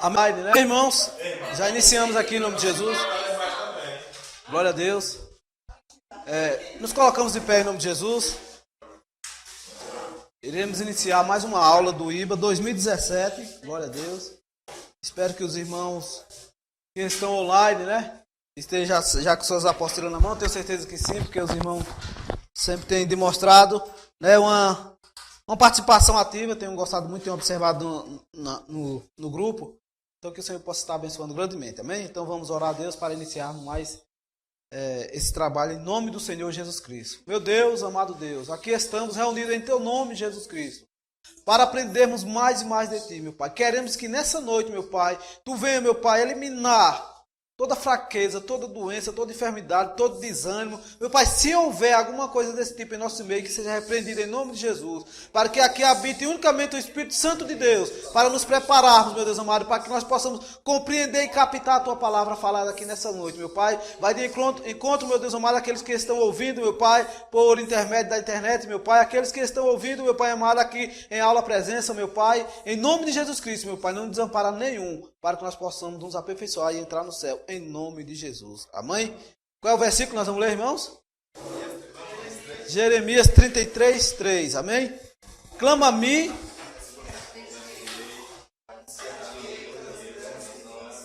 Amém, né? Irmãos, já iniciamos aqui em nome de Jesus. Glória a Deus. Nos colocamos de pé em nome de Jesus. Iremos iniciar mais uma aula do IBA 2017. Glória a Deus. Espero que os irmãos que estão online, né, estejam já com suas apostilas na mão. Tenho certeza que sim, porque os irmãos sempre têm demonstrado, né, uma participação ativa. Tenho gostado muito, tenho observado no grupo. Então que o Senhor possa estar abençoando grandemente. Amém? Então vamos orar a Deus para iniciarmos mais esse trabalho em nome do Senhor Jesus Cristo. Meu Deus, amado Deus, aqui estamos reunidos em Teu nome, Jesus Cristo, para aprendermos mais e mais de Ti, meu Pai. Queremos que nessa noite, meu Pai, Tu venha, meu Pai, eliminar toda fraqueza, toda doença, toda enfermidade, todo desânimo. Meu Pai, se houver alguma coisa desse tipo em nosso meio, que seja repreendida em nome de Jesus, para que aqui habite unicamente o Espírito Santo de Deus, para nos prepararmos, meu Deus amado, para que nós possamos compreender e captar a Tua palavra falada aqui nessa noite, meu Pai. Vai de encontro, meu Deus amado, aqueles que estão ouvindo, meu Pai, por intermédio da internet, meu Pai, aqueles que estão ouvindo, meu Pai amado, aqui em aula presença, meu Pai, em nome de Jesus Cristo, meu Pai, não desampara nenhum, para que nós possamos nos aperfeiçoar e entrar no céu, em nome de Jesus. Amém? Qual é o versículo que nós vamos ler, irmãos? Jeremias 33, 3. Amém? Clama a mim.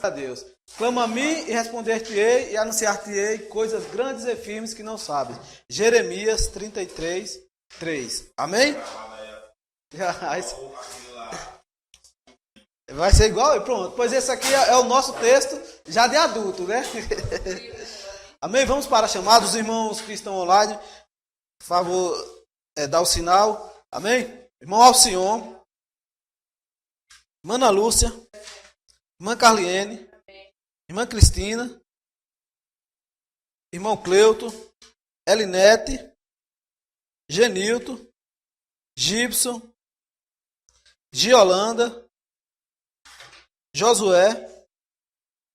A Deus. Clama a mim e responder-te-ei e anunciar-te-ei coisas grandes e firmes que não sabes. Jeremias 33, 3. Amém? Vai ser igual e pronto. Pois esse aqui é o nosso texto já de adulto, né? Amém? Vamos para a chamada. Os irmãos que estão online, por favor, dá o sinal. Amém? Irmão Alcion, irmã Ana Lúcia, irmã Carliene, irmã Cristina, irmão Cleuto, Elinete, Genilton, Gibson, Giolanda, Josué,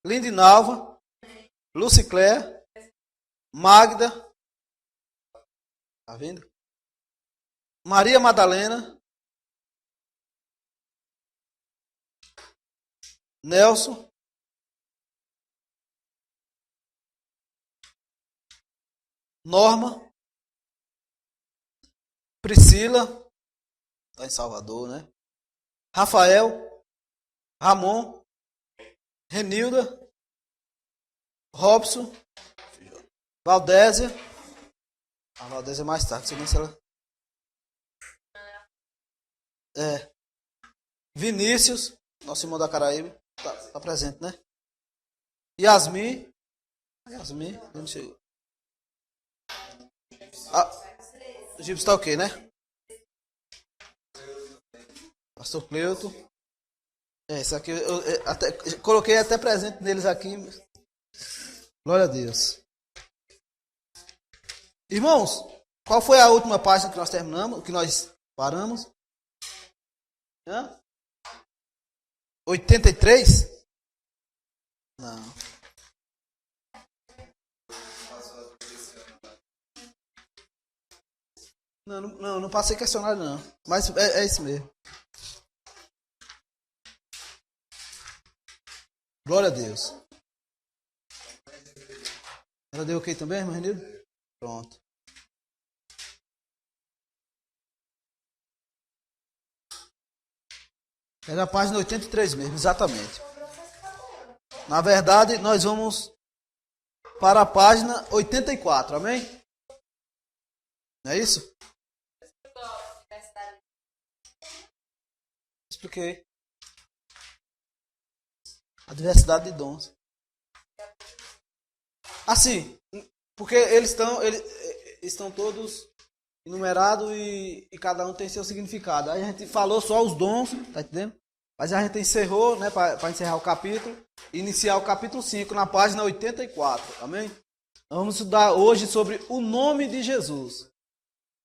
Lindinalva, Lucicler, Magda, tá vendo? Maria Madalena, Nelson, Norma, Priscila, está em Salvador, né? Rafael, Ramon, Renilda, Robson, Valdésia. A Valdésia é mais tarde, não sei nem se ela. Vinícius, nosso irmão da Caraíba, tá presente, né? Yasmin, não chegou. O Gibson está ok, né? Pastor Cleuto. Isso aqui eu coloquei até presente neles aqui. Glória a Deus. Irmãos, qual foi a última página que nós terminamos? Que nós paramos? 83? Não. Não passei questionário não. Mas é isso mesmo. Glória a Deus. Ela deu ok também, irmão Renildo? Pronto. Era a página 83 mesmo, exatamente. Na verdade, nós vamos para a página 84, amém? Não é isso? Expliquei. A diversidade de dons. Assim, porque eles estão todos enumerados e cada um tem seu significado. Aí a gente falou só os dons, tá entendendo? Mas a gente encerrou, né, para encerrar o capítulo, iniciar o capítulo 5 na página 84, amém? Vamos estudar hoje sobre o nome de Jesus.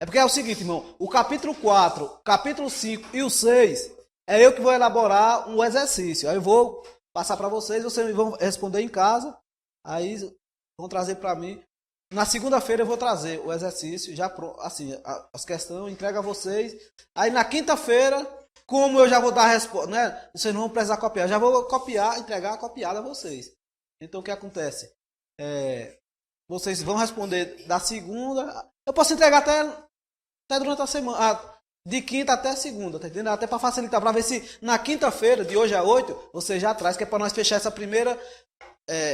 É porque é o seguinte, irmão, o capítulo 4, capítulo 5 e o 6, é eu que vou elaborar um exercício. Aí eu vou passar para vocês vão responder em casa, aí vão trazer para mim. Na segunda-feira eu vou trazer o exercício, já assim, as questões, entrego a vocês. Aí na quinta-feira como eu já vou dar a resposta, né? Vocês não vão precisar copiar, eu já vou copiar, entregar a copiada a vocês. Então o que acontece? Vocês vão responder da segunda. Eu posso entregar até durante a semana, de quinta até segunda, tá entendendo? Até para facilitar, para ver se na quinta-feira, de hoje a 8, você já traz, que é para nós fechar essa primeira,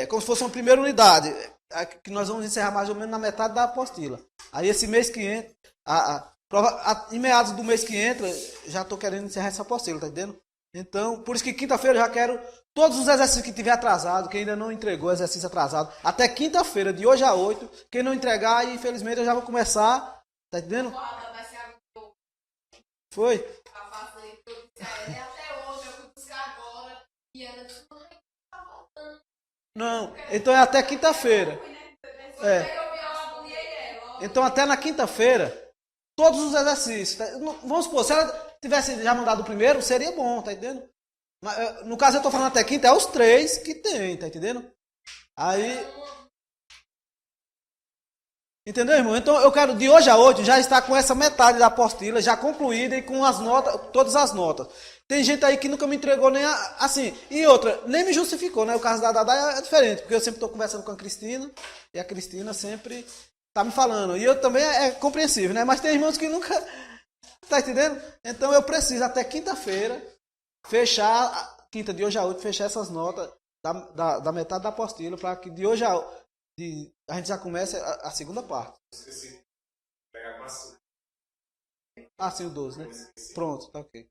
como se fosse uma primeira unidade, que nós vamos encerrar mais ou menos na metade da apostila. Aí esse mês que entra, em meados do mês que entra, já estou querendo encerrar essa apostila, tá entendendo? Então, por isso que quinta-feira eu já quero todos os exercícios que tiver atrasado, quem ainda não entregou exercício atrasado, até quinta-feira, de hoje a 8, quem não entregar, infelizmente eu já vou começar, tá entendendo? Foi? Até hoje eu fui buscar agora e ela disse, mãe, tá voltando. Não, então é até quinta-feira. Então até na quinta-feira, todos os exercícios. Vamos supor, se ela tivesse já mandado o primeiro, seria bom, tá entendendo? Mas, no caso eu tô falando até quinta, é os 3 que tem, tá entendendo? Aí... Entendeu, irmão? Então eu quero de hoje a 8 já estar com essa metade da apostila já concluída e com as notas, todas as notas. Tem gente aí que nunca me entregou nem assim. E outra, nem me justificou, né? O caso da Dada é diferente, porque eu sempre estou conversando com a Cristina e a Cristina sempre tá me falando. E eu também é compreensível, né? Mas tem irmãos que nunca... Tá entendendo? Então eu preciso até quinta-feira fechar, quinta de hoje a 8, fechar essas notas da metade da apostila para que de hoje a gente já comece a segunda parte. Esqueci. Pegar com a sua. Sim, o 12, né? Pronto, tá ok.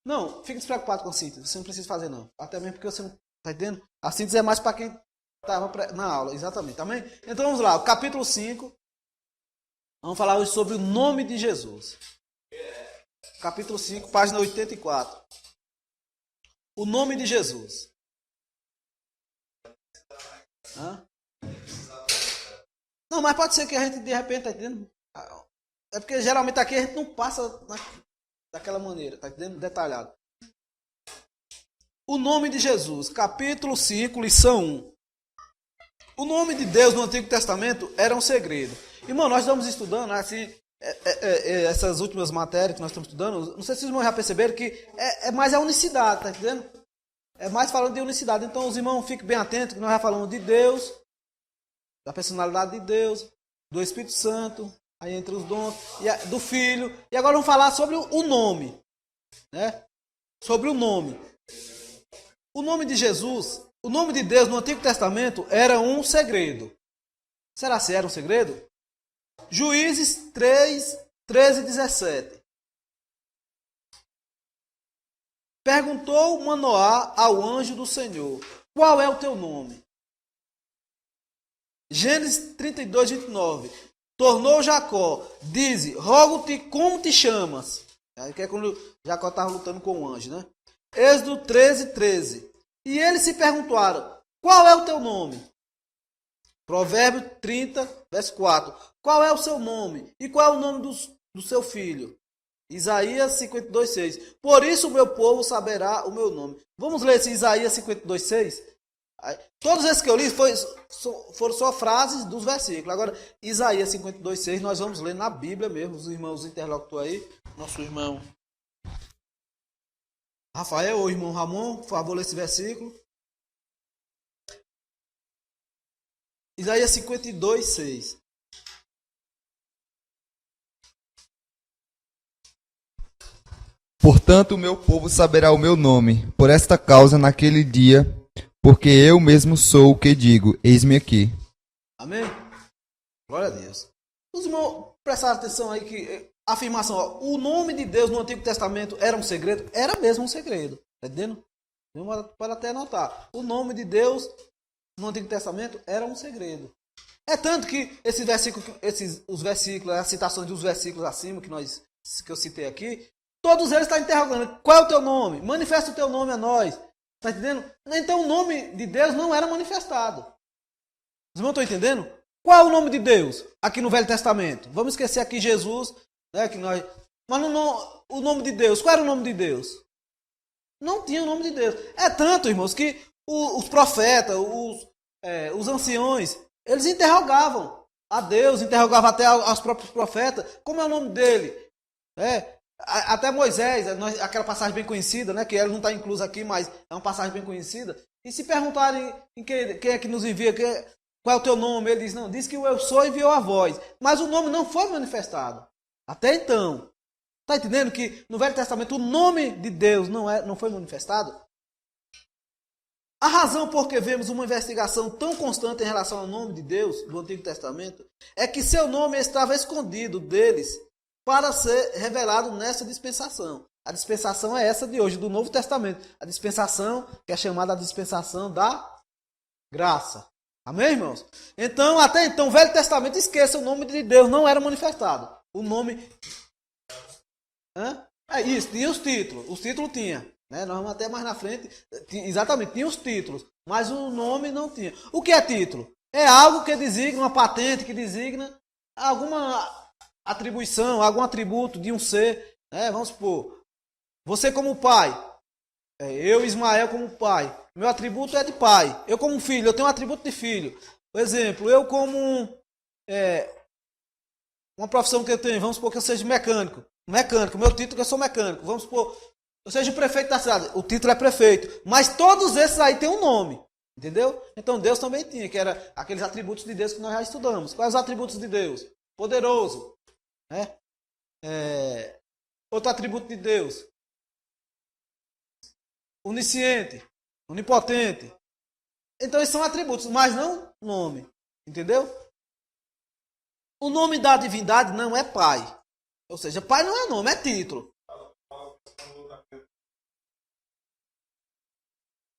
Não, fique despreocupado com a síntese. Você não precisa fazer, não. Até mesmo porque você não tá entendendo? A síntese é mais para quem estava na aula, exatamente. Amém? Então vamos lá, o capítulo 5. Vamos falar hoje sobre o nome de Jesus. Capítulo 5, página 84. O nome de Jesus. Não, mas pode ser que a gente de repente, tá entendendo? É porque geralmente aqui a gente não passa daquela maneira, tá entendendo? Detalhado. O nome de Jesus, capítulo 5, lição 1. O nome de Deus no Antigo Testamento era um segredo. Irmão, nós estamos estudando, assim, essas últimas matérias que nós estamos estudando, não sei se os irmãos já perceberam que é mais a unicidade, tá entendendo? É mais falando de unicidade. Então os irmãos fiquem bem atentos que nós já falamos de Deus, da personalidade de Deus, do Espírito Santo, aí entre os dons, do Filho. E agora vamos falar sobre o nome, né? Sobre o nome. O nome de Jesus, o nome de Deus no Antigo Testamento era um segredo. Será que era um segredo? Juízes 3, 13 e 17. Perguntou Manoá ao anjo do Senhor, qual é o teu nome? Gênesis 32, 29. Tornou Jacó, diz, rogo-te como te chamas. Aí que é quando Jacó estava lutando com o anjo, né? Êxodo 13, 13. E eles se perguntaram, qual é o teu nome? Provérbio 30, verso 4. Qual é o seu nome? E qual é o nome do seu filho? Isaías 52, 6. Por isso o meu povo saberá o meu nome. Vamos ler esse Isaías 52, 6? Todos esses que eu li foram só frases dos versículos. Agora, Isaías 52, 6, nós vamos ler na Bíblia mesmo. Os irmãos interlocutores aí. Nosso irmão Rafael ou irmão Ramon, por favor, lê esse versículo. Isaías 52, 6. Portanto, o meu povo saberá o meu nome, por esta causa naquele dia, porque eu mesmo sou o que digo, eis-me aqui. Amém? Glória a Deus. Os irmãos prestaram atenção aí que a afirmação, ó, o nome de Deus no Antigo Testamento era um segredo? Era mesmo um segredo, tá entendendo? Pode até anotar. O nome de Deus no Antigo Testamento era um segredo. É tanto que os versículos, as citações dos versículos acima que eu citei aqui, todos eles estão interrogando, qual é o teu nome? Manifesta o teu nome a nós. Está entendendo? Então o nome de Deus não era manifestado. Os irmãos estão entendendo? Qual é o nome de Deus aqui no Velho Testamento? Vamos esquecer aqui Jesus, né, mas o nome de Deus, qual era o nome de Deus? Não tinha o nome de Deus. É tanto, irmãos, que os profetas, os anciões, eles interrogavam a Deus, interrogavam até aos próprios profetas, como é o nome dele? Até Moisés, aquela passagem bem conhecida, né? Que ela não está inclusa aqui, mas é uma passagem bem conhecida. E se perguntarem quem é que nos envia, qual é o teu nome, ele diz, não, diz que o eu sou enviou a voz. Mas o nome não foi manifestado. Até então. Está entendendo que no Velho Testamento o nome de Deus não foi manifestado? A razão por que vemos uma investigação tão constante em relação ao nome de Deus do Antigo Testamento é que seu nome estava escondido deles para ser revelado nessa dispensação. A dispensação é essa de hoje, do Novo Testamento. A dispensação que é chamada a dispensação da graça. Amém, irmãos? Então, até então, o Velho Testamento, esqueça, o nome de Deus não era manifestado. O nome... É isso, tinha os títulos. Os títulos tinha. Né? Nós vamos até mais na frente. Exatamente, tinha os títulos. Mas o nome não tinha. O que é título? É algo que designa, uma patente que designa alguma atribuição, algum atributo de um ser. Né? Vamos supor, você como pai. Eu, Ismael, como pai. Meu atributo é de pai. Eu como filho, eu tenho um atributo de filho. Por exemplo, eu como uma profissão que eu tenho, vamos supor que eu seja mecânico. Mecânico, meu título é que eu sou mecânico. Vamos supor, eu seja o prefeito da cidade. O título é prefeito. Mas todos esses aí têm um nome. Entendeu? Então Deus também tinha, que era aqueles atributos de Deus que nós já estudamos. Quais os atributos de Deus? Poderoso. Né? Outro atributo de Deus. Onisciente. Onipotente. Então esses são atributos, mas não nome. Entendeu? O nome da divindade não é pai. Ou seja, pai não é nome, é título.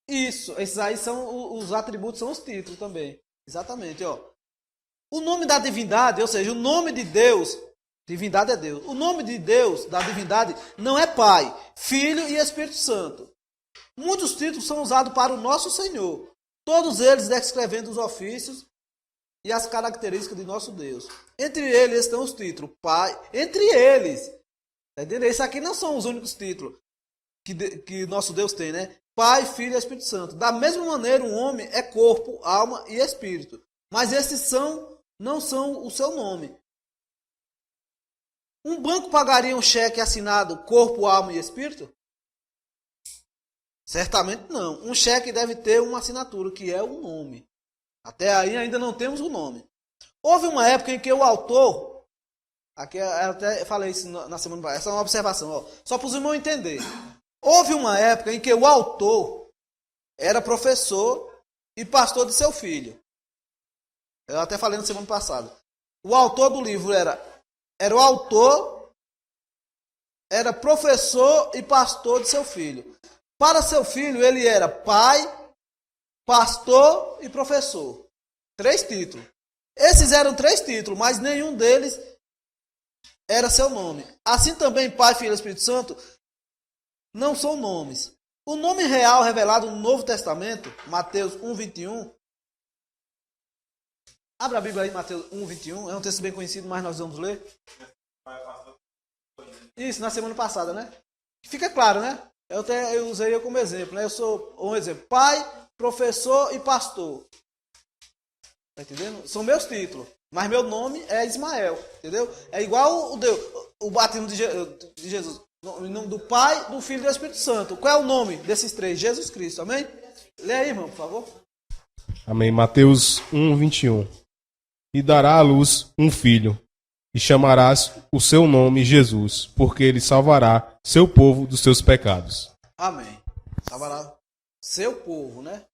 Isso, esses aí são os atributos, são os títulos também. Exatamente, ó. O nome da divindade, ou seja, o nome de Deus, divindade é Deus. O nome de Deus, da divindade, não é Pai, Filho e Espírito Santo. Muitos títulos são usados para o nosso Senhor. Todos eles descrevendo os ofícios e as características de nosso Deus. Entre eles estão os títulos Pai. Entre eles. Tá entendendo? Esses aqui não são os únicos títulos que nosso Deus tem, né? Pai, Filho e Espírito Santo. Da mesma maneira, um homem é corpo, alma e espírito. Mas esses não são o seu nome. Um banco pagaria um cheque assinado corpo, alma e espírito? Certamente não. Um cheque deve ter uma assinatura, que é o nome. Até aí ainda não temos o nome. Houve uma época em que o autor... Aqui eu até falei isso na semana passada. Essa é uma observação, ó, só para os irmãos entenderem. Houve uma época em que o autor era professor e pastor de seu filho. Eu até falei na semana passada. O autor do livro era o autor, era professor e pastor de seu filho. Para seu filho, ele era pai, pastor e professor. 3 títulos. Esses eram 3 títulos, mas nenhum deles era seu nome. Assim também, Pai, Filho e Espírito Santo não são nomes. O nome real revelado no Novo Testamento, Mateus 1:21. Abra a Bíblia aí, Mateus 1:21. É um texto bem conhecido, mas nós vamos ler. Isso, na semana passada, né? Fica claro, né? Eu usei eu como exemplo, né? Eu sou um exemplo. Pai, professor e pastor. Tá entendendo? São meus títulos. Mas meu nome é Ismael. Entendeu? É igual o batismo de Jesus. Em nome do Pai, do Filho e do Espírito Santo. Qual é o nome desses 3? Jesus Cristo. Amém? Lê aí, irmão, por favor. Amém. Mateus 1:21. E dará à luz um filho, e chamarás o seu nome Jesus, porque ele salvará seu povo dos seus pecados. Amém. Salvará seu povo, né?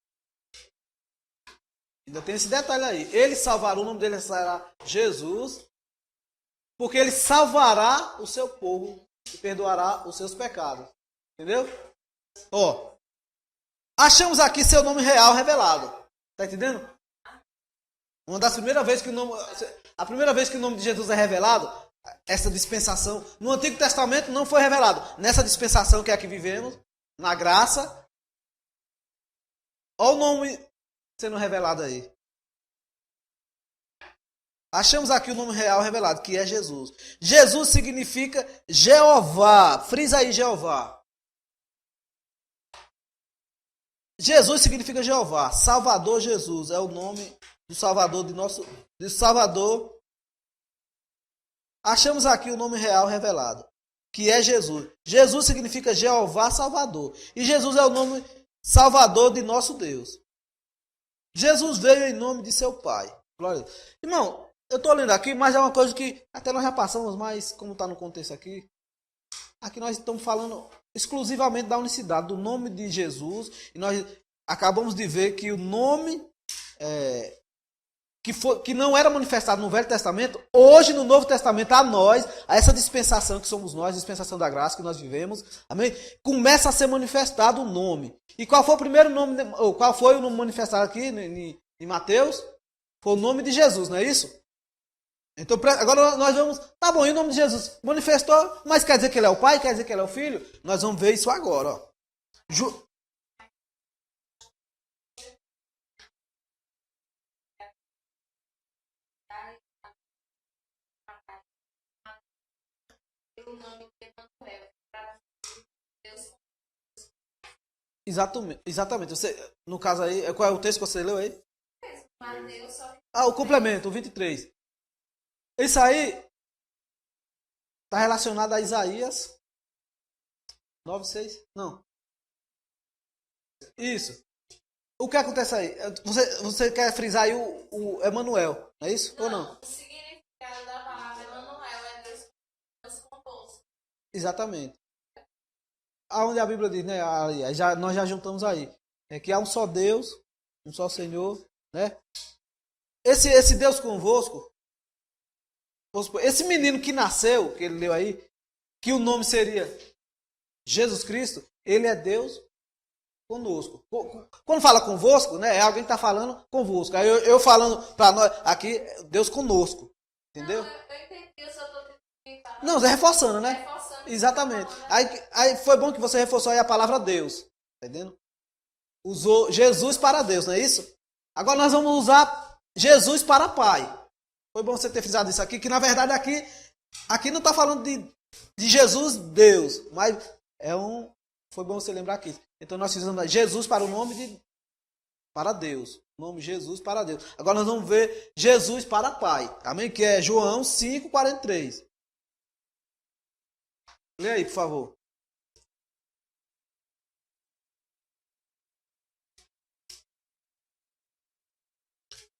Ainda tem esse detalhe aí. Ele salvará, o nome dele será Jesus, porque ele salvará o seu povo e perdoará os seus pecados. Entendeu? Ó. Achamos aqui seu nome real revelado. Tá entendendo? Uma das primeiras vezes que a primeira vez que o nome de Jesus é revelado, essa dispensação, no Antigo Testamento não foi revelado. Nessa dispensação que é aqui vivemos, na graça, olha o nome sendo revelado aí. Achamos aqui o nome real revelado, que é Jesus. Jesus significa Jeová. Frisa aí, Jeová. Jesus significa Jeová. Salvador Jesus é o nome do Salvador de Salvador. Achamos aqui o nome real revelado, que é Jesus. Jesus significa Jeová Salvador. E Jesus é o nome Salvador de nosso Deus. Jesus veio em nome de seu Pai. Glória a Deus. Irmão, eu estou lendo aqui, mas é uma coisa que até nós já passamos, mas como está no contexto aqui, aqui nós estamos falando exclusivamente da unicidade, do nome de Jesus. E nós acabamos de ver que o nome que não era manifestado no Velho Testamento, hoje no Novo Testamento, a nós, a essa dispensação que somos nós, dispensação da graça que nós vivemos, amém? Começa a ser manifestado o nome. E qual foi o primeiro nome, ou qual foi o nome manifestado aqui em Mateus? Foi o nome de Jesus, não é isso? Então agora nós vamos, tá bom, e o nome de Jesus manifestou, mas quer dizer que ele é o Pai, quer dizer que ele é o Filho? Nós vamos ver isso agora, ó. Exatamente. Você, no caso aí, qual é o texto que você leu aí? Mateus, só que O complemento, o 23. Isso aí está relacionado a Isaías 9:6? Não. Isso. O que acontece aí? Você quer frisar aí o Emanuel, é isso? Ou não? o significado da palavra Emanuel é Deus conosco. Exatamente. Aonde a Bíblia diz, né? Nós já juntamos aí. É que há um só Deus, um só Senhor, né? Esse Deus convosco, esse menino que nasceu, que ele leu aí, que o nome seria Jesus Cristo, ele é Deus conosco. Quando fala convosco, né? É alguém que está falando convosco. Aí eu falando para nós aqui, Deus conosco. Entendeu? Não, eu entendi, eu só estou tentando. Não, você reforçando, né? Reforçando. Exatamente. Aí foi bom que você reforçou aí a palavra Deus. Tá entendendo? Usou Jesus para Deus, não é isso? Agora nós vamos usar Jesus para Pai. Foi bom você ter frisado isso aqui, que na verdade aqui não está falando de Jesus Deus, mas foi bom você lembrar aqui. Então nós fizemos Jesus para o nome para Deus. O nome Jesus para Deus. Agora nós vamos ver Jesus para Pai. Amém? Que é João 5:43. Lê aí, por favor.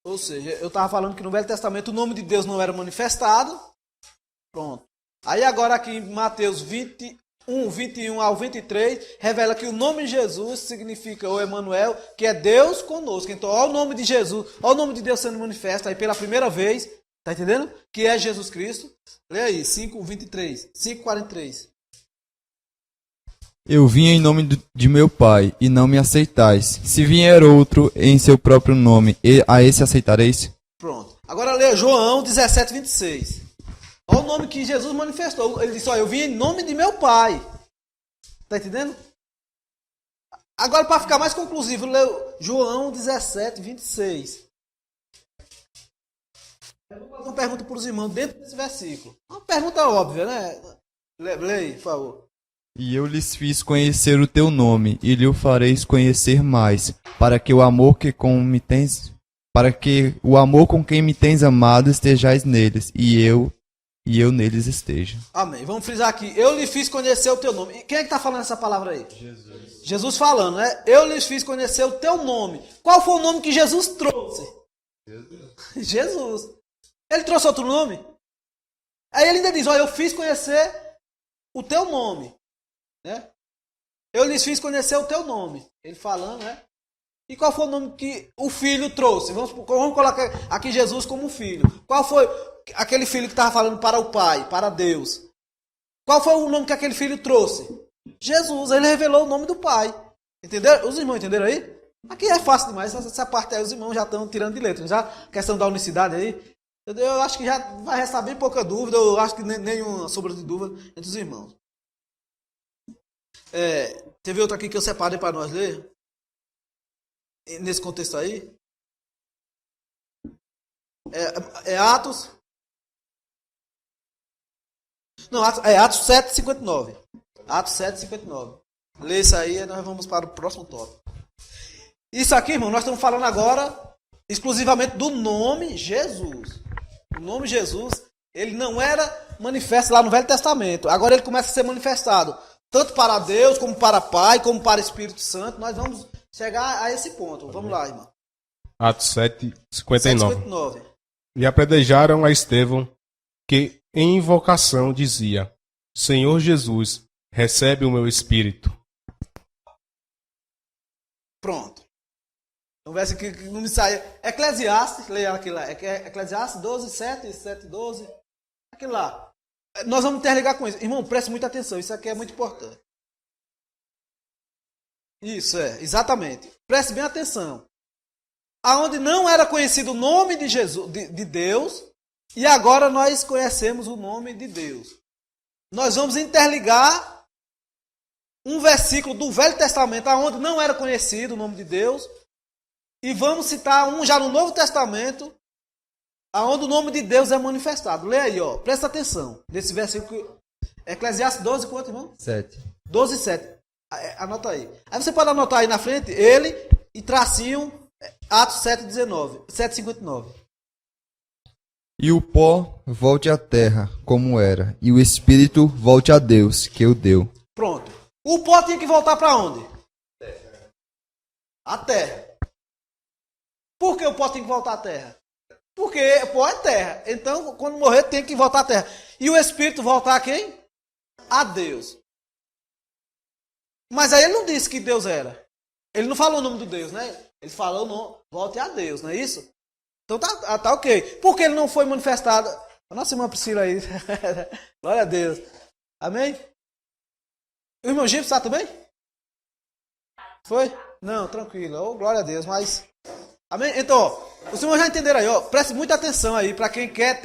Ou seja, eu estava falando que no Velho Testamento o nome de Deus não era manifestado. Pronto. Aí agora aqui em Mateus 21 ao 23, revela que o nome de Jesus significa o Emanuel, que é Deus conosco. Então, olha o nome de Jesus, olha o nome de Deus sendo manifesto aí pela primeira vez. Tá entendendo? Que é Jesus Cristo. Lê aí, 5:23, 5:43. Eu vim em nome de meu Pai, e não me aceitais. Se vier outro em seu próprio nome, a esse aceitareis? Pronto. Agora lê João 17:26. Olha o nome que Jesus manifestou. Ele disse, eu vim em nome de meu Pai. Tá entendendo? Agora, para ficar mais conclusivo, lê João 17:26. Eu vou fazer uma pergunta para os irmãos dentro desse versículo. Uma pergunta óbvia, né? Lê aí, por favor. E eu lhes fiz conhecer o teu nome, e lhe o fareis conhecer mais, para que o amor com quem me tens amado estejais neles, e eu neles esteja. Amém. Vamos frisar aqui. Eu lhe fiz conhecer o teu nome. E quem é que está falando essa palavra aí? Jesus. Jesus falando, né? Eu lhes fiz conhecer o teu nome. Qual foi o nome que Jesus trouxe? Jesus. Ele trouxe outro nome? Aí ele ainda diz, eu fiz conhecer o teu nome. Né? Eu lhes fiz conhecer o teu nome. Ele falando, né? E qual foi o nome que o filho trouxe? Vamos colocar aqui Jesus como filho. Qual foi aquele filho que estava falando para o Pai, para Deus? Qual foi o nome que aquele filho trouxe? Jesus. Ele revelou o nome do Pai. Entenderam? Os irmãos entenderam aí? Aqui é fácil demais. Essa parte aí os irmãos já estão tirando de letra. Já a questão da unicidade aí, eu acho que já vai restar bem pouca dúvida. Eu acho que nenhuma sombra de dúvida entre os irmãos. Teve outro aqui que eu separei para nós ler. Nesse contexto aí. Atos. Não, Atos 7:59. Atos 7:59. Lê isso aí e nós vamos para o próximo tópico. Isso aqui, irmão, nós estamos falando agora exclusivamente do nome Jesus. O nome Jesus Ele não era manifesto lá no Velho Testamento. Agora ele começa a ser manifestado. Tanto para Deus, como para Pai, como para Espírito Santo. Nós vamos chegar a esse ponto. Vamos lá, irmão. Atos 7:59. 7:59. E apredejaram a Estevão, que em invocação dizia: Senhor Jesus, recebe o meu espírito. Pronto. Um verso aqui que não me sai. Eclesiastes, leia aquilo lá. Eclesiastes 12, 7, 7, 12. Aquilo lá. Nós vamos interligar com isso. Irmão, preste muita atenção. Isso aqui é muito importante. Isso, exatamente. Preste bem atenção. Aonde não era conhecido o nome de Jesus, de Deus, e agora nós conhecemos o nome de Deus. Nós vamos interligar um versículo do Velho Testamento, aonde não era conhecido o nome de Deus, e vamos citar um já no Novo Testamento, aonde o nome de Deus é manifestado. Leia aí, ó. Presta atenção nesse versículo. Eclesiastes 12, quanto, irmão? 7. 12, 7. Anota aí. Aí você pode anotar aí na frente, ele e tracinho, Atos 7:19, 7:59. E o pó volte à terra, como era, e o espírito volte a Deus, que o deu. Pronto. O pó tinha que voltar para onde? A terra. Por que o pó tem que voltar à terra? Porque o pó é terra. Então, quando morrer, tem que voltar à terra. E o espírito voltar a quem? A Deus. Mas aí ele não disse que Deus era. Ele não falou o nome do Deus, né? Ele falou, não, volte a Deus, não é isso? Então tá ok. Por que ele não foi manifestado? A nossa irmã Priscila aí. Glória a Deus. Amém? O irmão Gipsy está também? Foi? Não, tranquilo. Oh, glória a Deus, mas... Amém? Então, ó, os irmãos já entenderam aí, ó. Preste muita atenção aí, para quem quer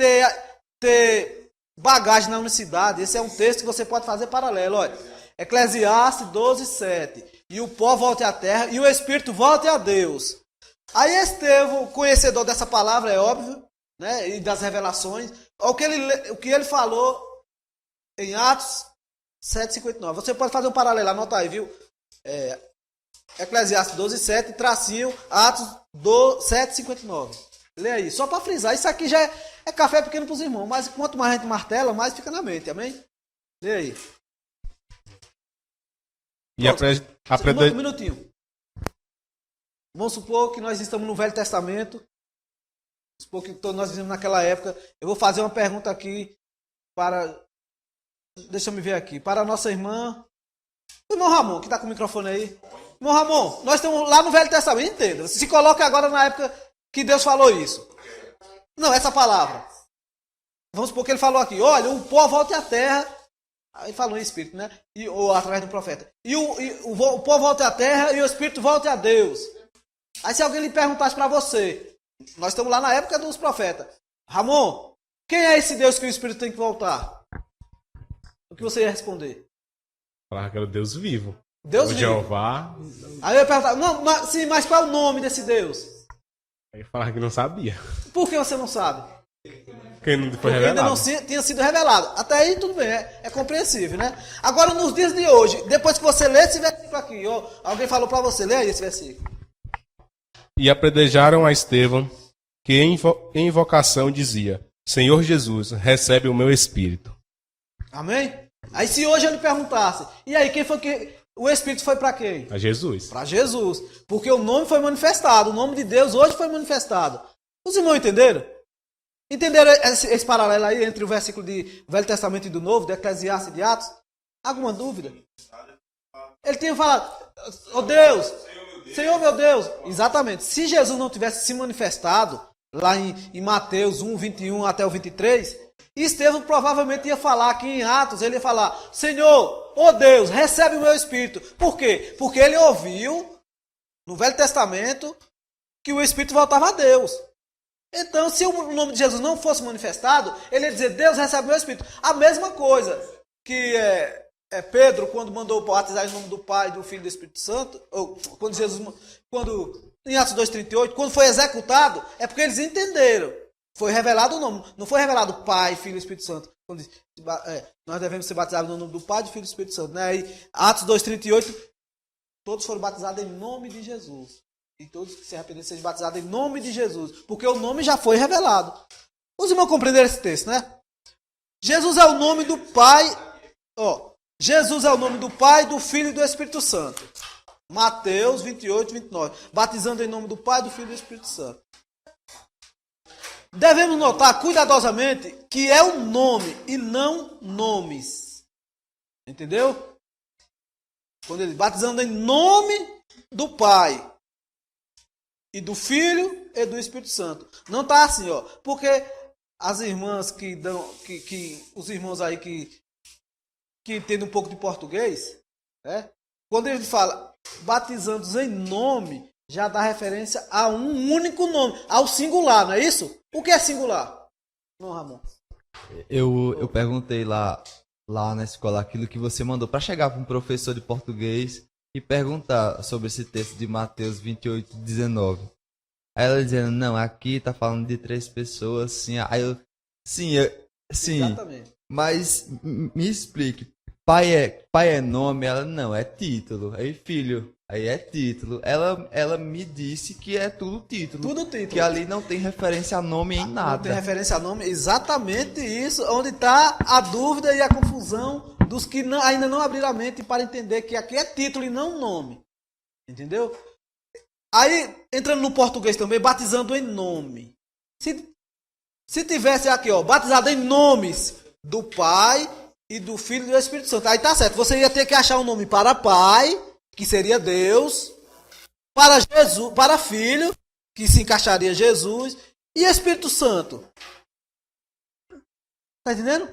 ter bagagem na universidade. Esse é um texto que você pode fazer paralelo, olha. Eclesiastes 12, 7. E o pó volte à terra, e o espírito volte a Deus. Aí Estevão, conhecedor dessa palavra, é óbvio, né? E das revelações. O que ele falou em Atos 7:59. Você pode fazer um paralelo, anota aí, viu? Eclesiastes 12, 7, tracinho, Atos 7:59. Lê aí, só para frisar. Isso aqui já é café pequeno para os irmãos, mas quanto mais a gente martela, mais fica na mente, amém? Lê aí. E Um minutinho. Vamos supor que nós estamos no Velho Testamento. Vamos supor que todos nós vivemos naquela época. Eu vou fazer uma pergunta aqui para... Deixa eu me ver aqui. Para a nossa irmã... O irmão Ramon, que está com o microfone aí. Irmão Ramon, nós estamos lá no Velho Testamento, entenda. Se coloque agora na época que Deus falou isso. Não, essa palavra. Vamos supor que ele falou aqui. Olha, o pó volte à terra... Aí falou em espírito, né? Ou através do profeta. E o pó volte à terra e o espírito volte a Deus. Aí se alguém lhe perguntasse para você, nós estamos lá na época dos profetas. Ramon, quem é esse Deus que o espírito tem que voltar? O que você ia responder? Falar que era o Deus vivo. Deus o vivo. Jeová. Aí eu ia perguntar, não, mas qual é o nome desse Deus? Aí falar que não sabia. Por que você não sabe? Porque não foi Porque revelado. ainda não tinha sido revelado. Até aí tudo bem, é compreensível, né? Agora, nos dias de hoje, depois que você lê esse versículo aqui, alguém falou para você, lê aí esse versículo. E apredejaram a Estevão, que em invocação dizia: Senhor Jesus, recebe o meu espírito. Amém? Aí se hoje eu lhe perguntasse, e aí, quem foi que... O espírito foi para quem? A Jesus. Para Jesus. Porque o nome foi manifestado, o nome de Deus hoje foi manifestado. Os irmãos entenderam? Entenderam esse paralelo aí entre o versículo do Velho Testamento e do Novo, de Eclesiastes e de Atos? Alguma dúvida? Ele tinha falado, oh Deus, Senhor meu Deus. Exatamente. Se Jesus não tivesse se manifestado, lá em Mateus 1, 21 até o 23, Estevão provavelmente ia falar aqui em Atos, ele ia falar, Senhor, oh Deus, recebe o meu espírito. Por quê? Porque ele ouviu, no Velho Testamento, que o espírito voltava a Deus. Então, se o nome de Jesus não fosse manifestado, ele ia dizer, Deus recebe o meu espírito. A mesma coisa que Pedro, quando mandou batizar em nome do Pai, do Filho e do Espírito Santo, ou quando em Atos 2,38, quando foi executado, é porque eles entenderam. Foi revelado o nome, não foi revelado Pai, Filho e Espírito Santo. Quando nós devemos ser batizados no nome do Pai, do Filho e do Espírito Santo. Né? Aí, Atos 2,38, todos foram batizados em nome de Jesus. E todos que se arrependerem sejam batizados em nome de Jesus. Porque o nome já foi revelado. Os irmãos compreenderam esse texto, né? Jesus é o nome do Pai. Ó, Jesus é o nome do Pai, do Filho e do Espírito Santo. Mateus 28, 29. Batizando em nome do Pai, do Filho e do Espírito Santo. Devemos notar cuidadosamente que é um nome e não nomes. Entendeu? Quando ele batizando em nome do Pai e do Filho e do Espírito Santo. Não está assim, ó. Porque as irmãs que dão, os irmãos aí que entendem um pouco de português, né? Quando ele fala batizando em nome, já dá referência a um único nome, ao singular, não é isso? O que é singular? Não, Ramon. Eu perguntei lá na escola aquilo que você mandou para chegar para um professor de português e perguntar sobre esse texto de Mateus 28, 19. Aí ela dizendo, não, aqui tá falando de 3 pessoas, sim. Aí eu, sim, Exatamente. mas me explique, pai é nome? Ela, não, é título. Aí filho, aí é título. Ela me disse que é tudo título. Tudo título. Que ali não tem referência a nome em nada. Não tem referência a nome, exatamente isso, onde está a dúvida e a confusão dos que ainda não abriram a mente para entender que aqui é título e não nome. Entendeu? Aí, entrando no português também, batizando em nome. Se tivesse aqui, ó, batizado em nomes do Pai e do Filho e do Espírito Santo, aí tá certo. Você ia ter que achar um nome para Pai, que seria Deus, para Jesus, para Filho, que se encaixaria Jesus, e Espírito Santo. Tá entendendo?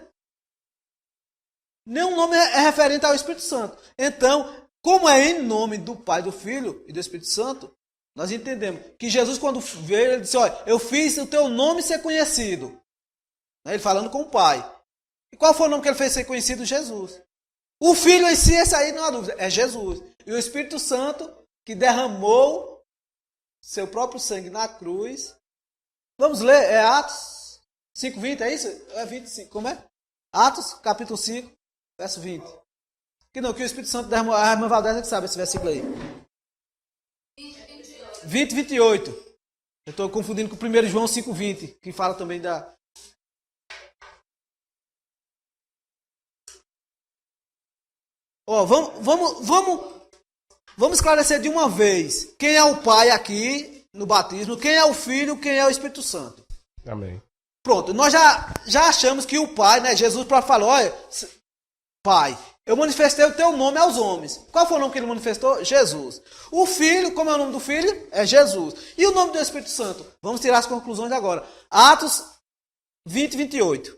Nenhum nome é referente ao Espírito Santo. Então, como é em nome do Pai, do Filho e do Espírito Santo, nós entendemos que Jesus, quando veio, ele disse, olha, eu fiz o teu nome ser conhecido. Ele falando com o Pai. E qual foi o nome que ele fez ser conhecido? Jesus. O Filho em si, esse aí não há dúvida, é Jesus. E o Espírito Santo, que derramou seu próprio sangue na cruz. Vamos ler, é Atos 5:20, é isso? É 25, como é? Atos, capítulo 5, verso 20. Que o Espírito Santo derramou, a irmã Valdésia que sabe esse versículo aí. 20, 28. Eu estou confundindo com o 1 João 5:20, que fala também da... Ó, vamos esclarecer de uma vez quem é o Pai aqui no batismo, quem é o Filho, quem é o Espírito Santo. Amém. Pronto, nós já achamos que o Pai, né, Jesus para falar, olha, Pai, eu manifestei o teu nome aos homens. Qual foi o nome que ele manifestou? Jesus. O Filho, como é o nome do Filho? É Jesus. E o nome do Espírito Santo? Vamos tirar as conclusões agora. Atos 20, 28.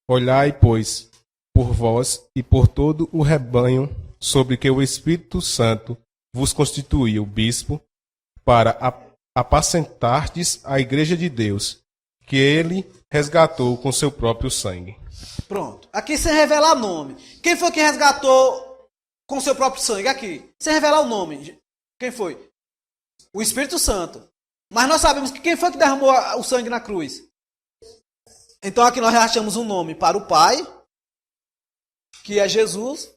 Olhai, pois, por vós e por todo o rebanho sobre que o Espírito Santo vos constituiu bispo, para apacentardes a igreja de Deus, que ele resgatou com seu próprio sangue. Pronto. Aqui sem revelar nome. Quem foi que resgatou com seu próprio sangue? Aqui. Sem revelar o nome. Quem foi? O Espírito Santo. Mas nós sabemos que quem foi que derramou o sangue na cruz? Então aqui nós achamos um nome para o Pai, que é Jesus.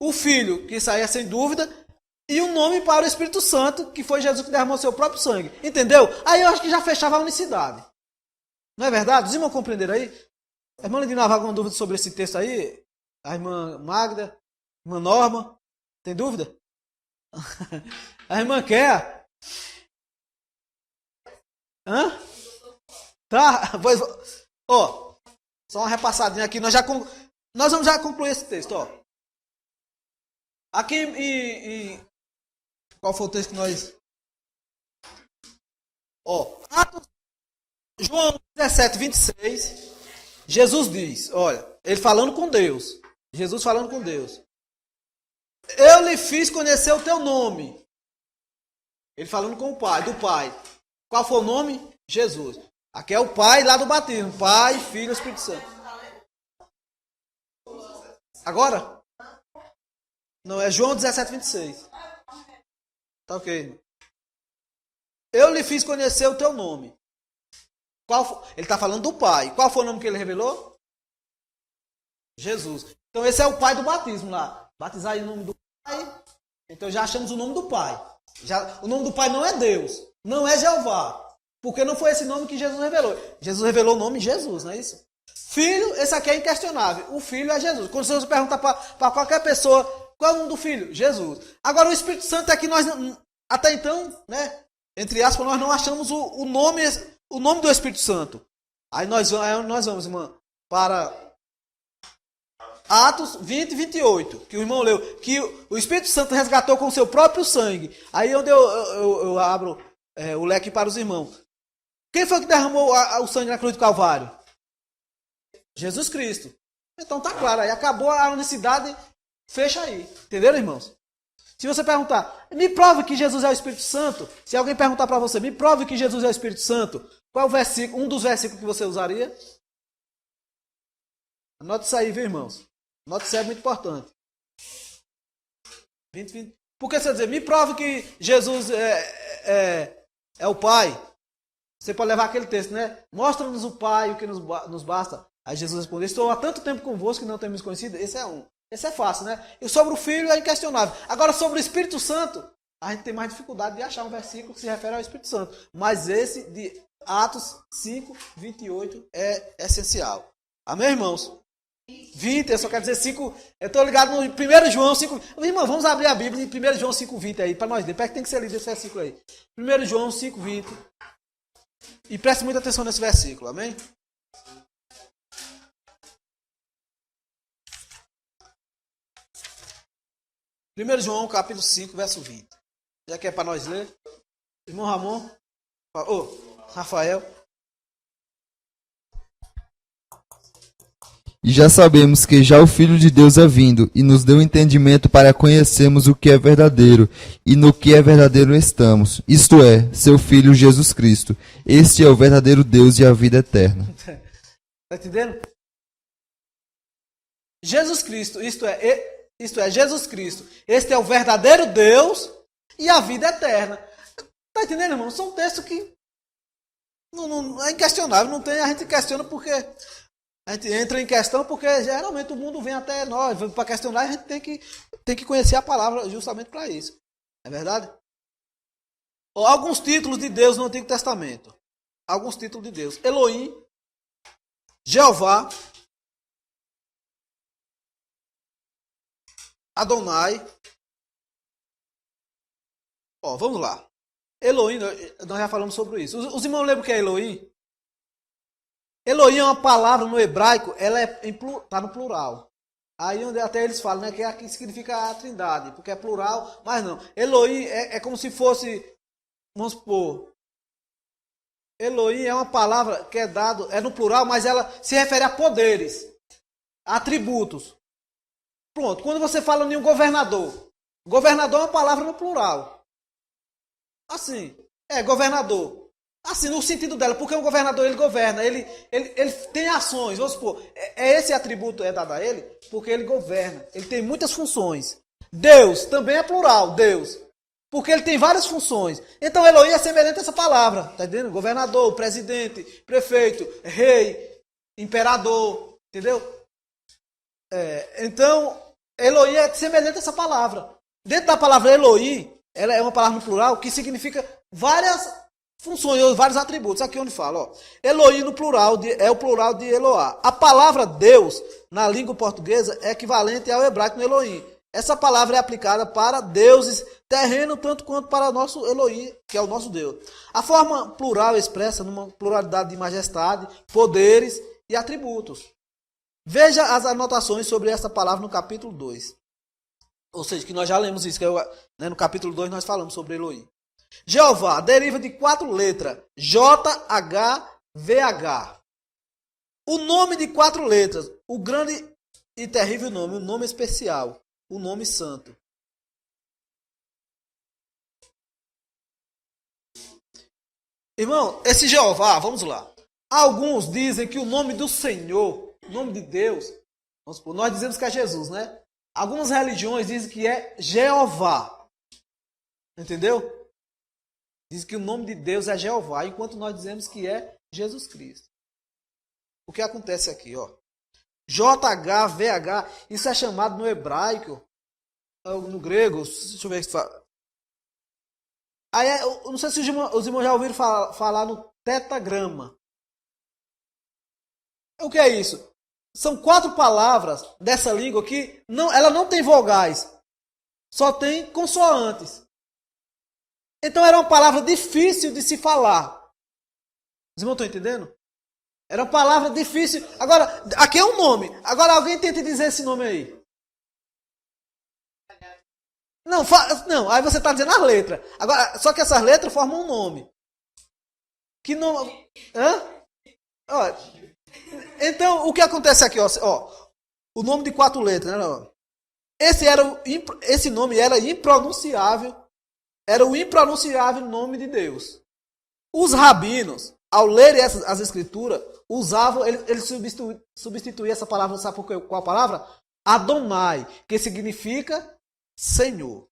O Filho, que isso aí é sem dúvida. E um nome para o Espírito Santo, que foi Jesus que derramou seu próprio sangue. Entendeu? Aí eu acho que já fechava a unicidade. Não é verdade? Os irmãos compreenderam aí? A irmã Lidina Navarro, alguma dúvida sobre esse texto aí? A irmã Magda? A irmã Norma? Tem dúvida? A irmã quer? Hã? Tá? Pois, ó, só uma repassadinha aqui. Nós vamos já concluir esse texto, ó. Aqui qual foi o texto que nós... Ó, João 17, 26, Jesus diz, olha, ele falando com Deus, Jesus falando com Deus, eu lhe fiz conhecer o teu nome. Ele falando com o Pai, do Pai. Qual foi o nome? Jesus. Aqui é o Pai lá do batismo, Pai, Filho e Espírito Santo. Agora? Não, é João 17, 26. Tá ok. Eu lhe fiz conhecer o teu nome. Ele está falando do Pai. Qual foi o nome que ele revelou? Jesus. Então esse é o Pai do batismo lá. Batizar em nome do Pai. Então já achamos o nome do Pai. O nome do Pai não é Deus. Não é Jeová. Porque não foi esse nome que Jesus revelou. Jesus revelou o nome Jesus, não é isso? Filho, esse aqui é inquestionável. O Filho é Jesus. Quando você pergunta para qualquer pessoa, qual é o nome do Filho? Jesus. Agora o Espírito Santo é que nós, até então, né, entre aspas, nós não achamos o nome do Espírito Santo. Aí nós vamos, irmã, para Atos 20 e 28, que o irmão leu, que o Espírito Santo resgatou com o seu próprio sangue. Aí onde eu abro o leque para os irmãos. Quem foi que derramou o sangue na cruz do Calvário? Jesus Cristo. Então tá claro, aí acabou a unicidade, fecha aí. Entenderam, irmãos? Se você perguntar, me prove que Jesus é o Espírito Santo. Se alguém perguntar para você, me prove que Jesus é o Espírito Santo. Qual é o versículo, um dos versículos que você usaria? Anote isso aí, viu, irmãos? Anote isso aí, é muito importante. 20. Por que você dizer, me prove que Jesus é o Pai? Você pode levar aquele texto, né? Mostra-nos o Pai, o que nos basta. Aí Jesus respondeu, estou há tanto tempo convosco que não temos conhecido. Esse é um. Esse é fácil, né? E sobre o Filho é inquestionável. Agora, sobre o Espírito Santo, a gente tem mais dificuldade de achar um versículo que se refere ao Espírito Santo. Mas esse de Atos 5, 28 é essencial. Amém, irmãos? 20, eu só quero dizer 5. Eu estou ligado no 1 João 5. Irmão, vamos abrir a Bíblia em 1 João 5, 20 aí, para nós ler. Porque tem que ser lido esse versículo aí. 1 João 5, 20. E preste muita atenção nesse versículo, amém? Primeiro João, capítulo 5, verso 20. Já que é para nós ler. Irmão Ramon. Rafael. E já sabemos que já o Filho de Deus é vindo, e nos deu entendimento para conhecermos o que é verdadeiro, e no que é verdadeiro estamos, isto é, seu Filho Jesus Cristo. Este é o verdadeiro Deus e a vida eterna. Está entendendo? Jesus Cristo, isto é, Jesus Cristo. Este é o verdadeiro Deus e a vida eterna. Está entendendo, irmão? São textos que não é inquestionável. Não tem, a gente questiona porque a gente entra em questão porque geralmente o mundo vem até nós. Para questionar, a gente tem que conhecer a palavra justamente para isso. É verdade? Alguns títulos de Deus no Antigo Testamento. Alguns títulos de Deus. Elohim, Jeová, Adonai. Vamos lá. Elohim, nós já falamos sobre isso. Os irmãos lembram o que é Elohim? Elohim é uma palavra no hebraico, ela está no plural. Aí onde até eles falam, né, que aqui significa a trindade, porque é plural, mas não. Elohim é como se fosse, vamos supor, Elohim é uma palavra que é no plural, mas ela se refere a poderes, a atributos. Pronto, quando você fala em um governador, governador é uma palavra no plural. Assim, governador. Assim, no sentido dela, porque o governador ele governa, ele tem ações, vamos supor, esse atributo é dado a ele porque ele governa, ele tem muitas funções. Deus também é plural, Deus, porque ele tem várias funções. Então Elohim é semelhante a essa palavra, tá entendendo? Governador, presidente, prefeito, rei, imperador, entendeu? Então, Elohim é semelhante a essa palavra. Dentro da palavra Elohim, ela é uma palavra no plural que significa várias funções, ou vários atributos. Aqui onde fala, Elohim no plural é o plural de Eloá. A palavra Deus, na língua portuguesa, é equivalente ao hebraico no Elohim. Essa palavra é aplicada para deuses terrenos, tanto quanto para nosso Elohim, que é o nosso Deus. A forma plural expressa numa pluralidade de majestade, poderes e atributos. Veja as anotações sobre essa palavra no capítulo 2. Ou seja, que nós já lemos isso, que no capítulo 2 nós falamos sobre Elohim. Jeová deriva de 4 letras, JHVH. O nome de 4 letras, o grande e terrível nome, o nome especial, o nome santo. Irmão, esse Jeová, vamos lá. Alguns dizem que o nome do Senhor, o nome de Deus, vamos supor, nós dizemos que é Jesus, né? Algumas religiões dizem que é Jeová. Entendeu? Diz que o nome de Deus é Jeová, enquanto nós dizemos que é Jesus Cristo. O que acontece aqui, JHVH, isso é chamado no hebraico, no grego, deixa eu ver se fala. Aí, eu não sei se os irmãos já ouviram falar no tetagrama. O que é isso? São 4 palavras dessa língua que ela não tem vogais, só tem consoantes. Então era uma palavra difícil de se falar. Os irmãos estão entendendo? Era uma palavra difícil. Agora, aqui é um nome. Agora alguém tenta dizer esse nome aí. Não, aí você está dizendo as letras. Agora, só que essas letras formam um nome. Que nome? Hã? Ó, então, o que acontece aqui, ó, o nome de 4 letras, né? Ó, esse nome era impronunciável. Era o impronunciável nome de Deus. Os rabinos, ao lerem as escrituras, usavam, eles substituíam essa palavra, sabe por qual palavra? Adonai, que significa Senhor.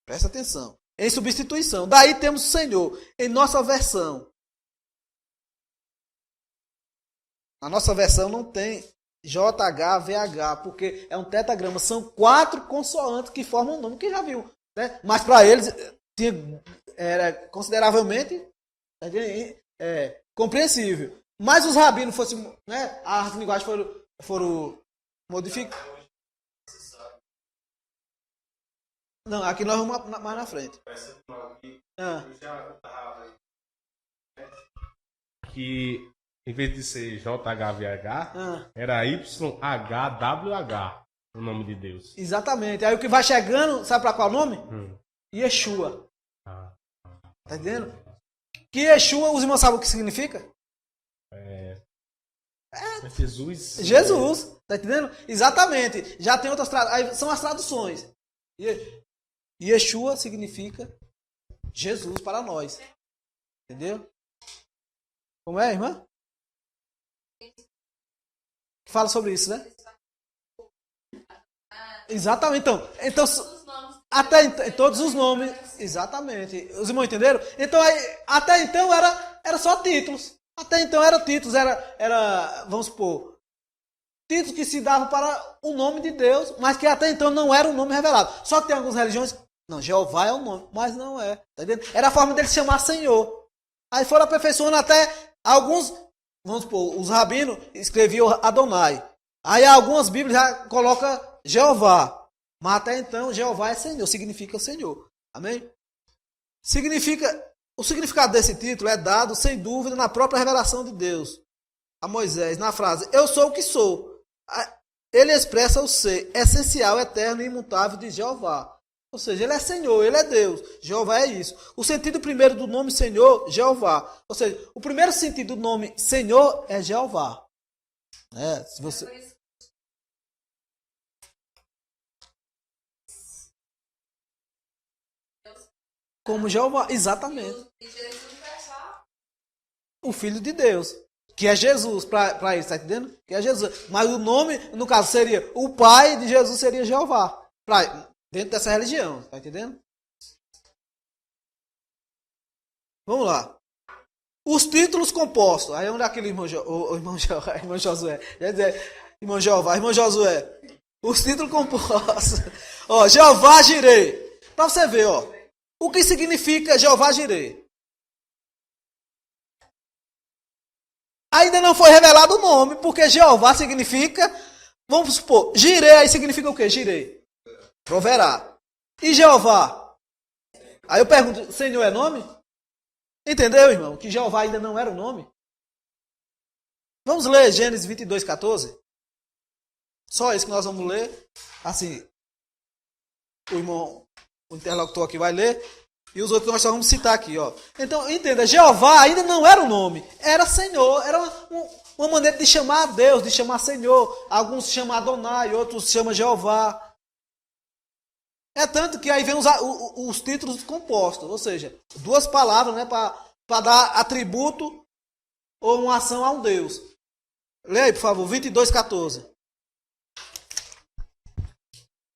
Presta atenção. Em substituição. Daí temos Senhor. Em nossa versão. A nossa versão não tem JHVH, porque é um tetagrama. São 4 consoantes que formam um nome, que já viu. Né? Mas para eles era consideravelmente compreensível. Mas os rabinos fossem, né, as linguagens foram modificadas. Não, aqui nós vamos mais na frente. Que em vez de ser JHVH, era YHWH, o nome de Deus. Exatamente. Aí o que vai chegando, sabe para qual nome? Yeshua. Tá entendendo? Que Yeshua, os irmãos sabem o que significa? Jesus. Jesus. Tá entendendo? Exatamente. Já tem outras traduções. São as traduções. Yeshua significa Jesus para nós. Entendeu? Como é, irmã? Fala sobre isso, né? Exatamente. Então até todos os nomes. Exatamente. Os irmãos entenderam? Então, até então era só títulos. Até então eram títulos. Era, vamos supor, títulos que se davam para o nome de Deus, mas que até então não era um nome revelado. Só que tem algumas religiões. Não, Jeová é o nome, mas não é. Tá entendendo? Era a forma dele se chamar Senhor. Aí foram aperfeiçoando até alguns, vamos supor, os rabinos escreviam Adonai. Aí algumas Bíblias já colocam Jeová. Mas até então Jeová é Senhor, significa Senhor. Amém? O significado desse título é dado, sem dúvida, na própria revelação de Deus a Moisés, na frase, eu sou o que sou. Ele expressa o ser essencial, eterno e imutável de Jeová. Ou seja, ele é Senhor, ele é Deus. Jeová é isso. O sentido primeiro do nome Senhor, Jeová. Ou seja, o primeiro sentido do nome Senhor é Jeová. Se você... Como Jeová, exatamente. O Filho de Deus. Que é Jesus, para isso, tá entendendo? Que é Jesus. Mas o nome, no caso, seria... O pai de Jesus seria Jeová. Dentro dessa religião, tá entendendo? Vamos lá. Os títulos compostos. Aí onde é aquele irmão Josué? Quer dizer, irmão Jeová, irmão Josué. Os títulos compostos. Ó, Jeová Jireh. Para você ver, ó. O que significa Jeová Jireh? Ainda não foi revelado o nome, porque Jeová significa, vamos supor, Jireh aí significa o quê? Jireh. Proverá. E Jeová? Aí eu pergunto, Senhor é nome? Entendeu, irmão? Que Jeová ainda não era o nome? Vamos ler Gênesis 22, 14? Só isso que nós vamos ler. Assim, o interlocutor aqui vai ler. E os outros nós só vamos citar aqui, ó. Então, entenda, Jeová ainda não era o nome. Era Senhor. Era uma maneira de chamar a Deus, de chamar Senhor. Alguns chamam Adonai, outros chamam Jeová. É tanto que aí vem os títulos compostos, ou seja, 2 palavras, né, para dar atributo ou uma ação a um Deus. Leia aí, por favor, 22, 14.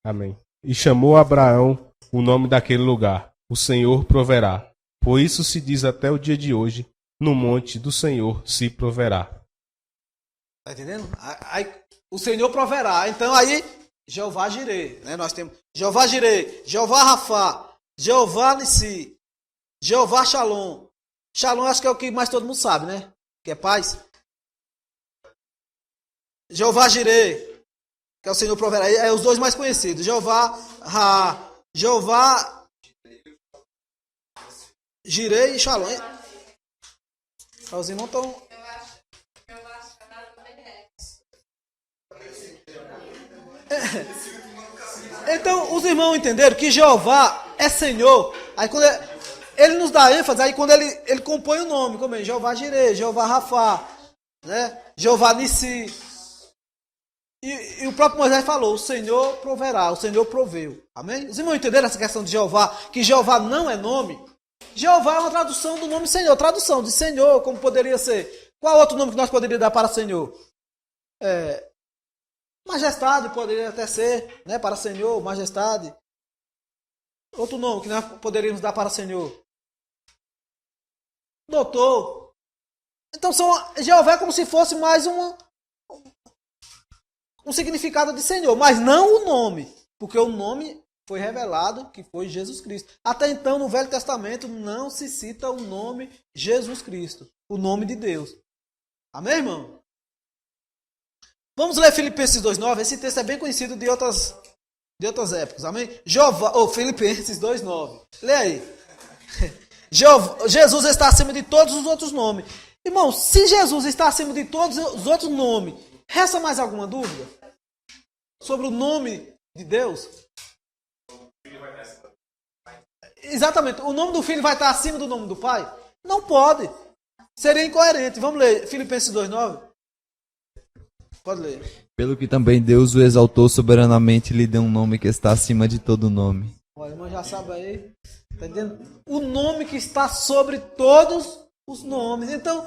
Amém. E chamou Abraão o nome daquele lugar, o Senhor proverá. Por isso se diz até o dia de hoje, no monte do Senhor se proverá. Tá entendendo? Aí, o Senhor proverá. Então aí... Jeová Jireh, né? Nós temos Jeová Jireh, Jeová Rafá, Jeová Nissi, Jeová Shalom. Shalom acho que é o que mais todo mundo sabe, né? Que é paz. Jeová Jireh, que é o Senhor proverá. É os dois mais conhecidos. Jeová Ra. Jeová Jireh e Shalom. Os irmãos estão... Eu acho que nada merece. Então, os irmãos entenderam que Jeová é Senhor. Aí quando ele nos dá ênfase, aí quando ele compõe o nome, como é Jeová Jireh, Jeová Rafá, né? Jeová Nissi. E o próprio Moisés falou, o Senhor proverá, o Senhor proveu. Amém? Os irmãos entenderam essa questão de Jeová, que Jeová não é nome? Jeová é uma tradução do nome Senhor, tradução de Senhor, como poderia ser. Qual outro nome que nós poderíamos dar para Senhor? Majestade poderia até ser, né, para Senhor, majestade. Outro nome que nós poderíamos dar para Senhor? Doutor. Então Jeová é como se fosse mais um significado de Senhor, mas não o nome, porque o nome foi revelado que foi Jesus Cristo. Até então, no Velho Testamento, não se cita o nome Jesus Cristo, o nome de Deus. Amém, irmão? Vamos ler Filipenses 2,9. Esse texto é bem conhecido de outras épocas. Amém? Filipenses 2,9. Lê aí. Jesus está acima de todos os outros nomes. Irmão, se Jesus está acima de todos os outros nomes, resta mais alguma dúvida sobre o nome de Deus? Exatamente. O nome do Filho vai estar acima do nome do Pai? Não pode. Seria incoerente. Vamos ler Filipenses 2,9. Pode ler. Pelo que também Deus o exaltou soberanamente e lhe deu um nome que está acima de todo nome. O irmão já sabe aí. Tá entendendo? O nome que está sobre todos os nomes. Então,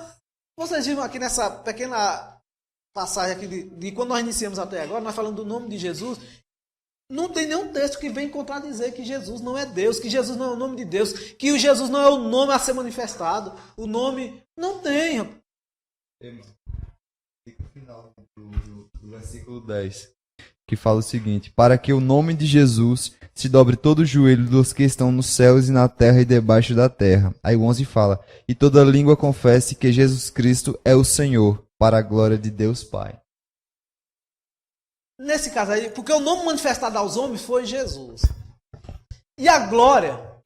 vocês viram aqui nessa pequena passagem aqui de quando nós iniciamos até agora, nós falando do nome de Jesus. Não tem nenhum texto que vem contradizer que Jesus não é Deus, que Jesus não é o nome de Deus, que o Jesus não é o nome a ser manifestado. O nome não tem. Fica no final do versículo 10, que fala o seguinte: para que o nome de Jesus se dobre todo o joelho dos que estão nos céus e na terra e debaixo da terra. Aí o 11 fala: e toda língua confesse que Jesus Cristo é o Senhor, para a glória de Deus Pai. Nesse caso aí, porque o nome manifestado aos homens foi Jesus. E a glória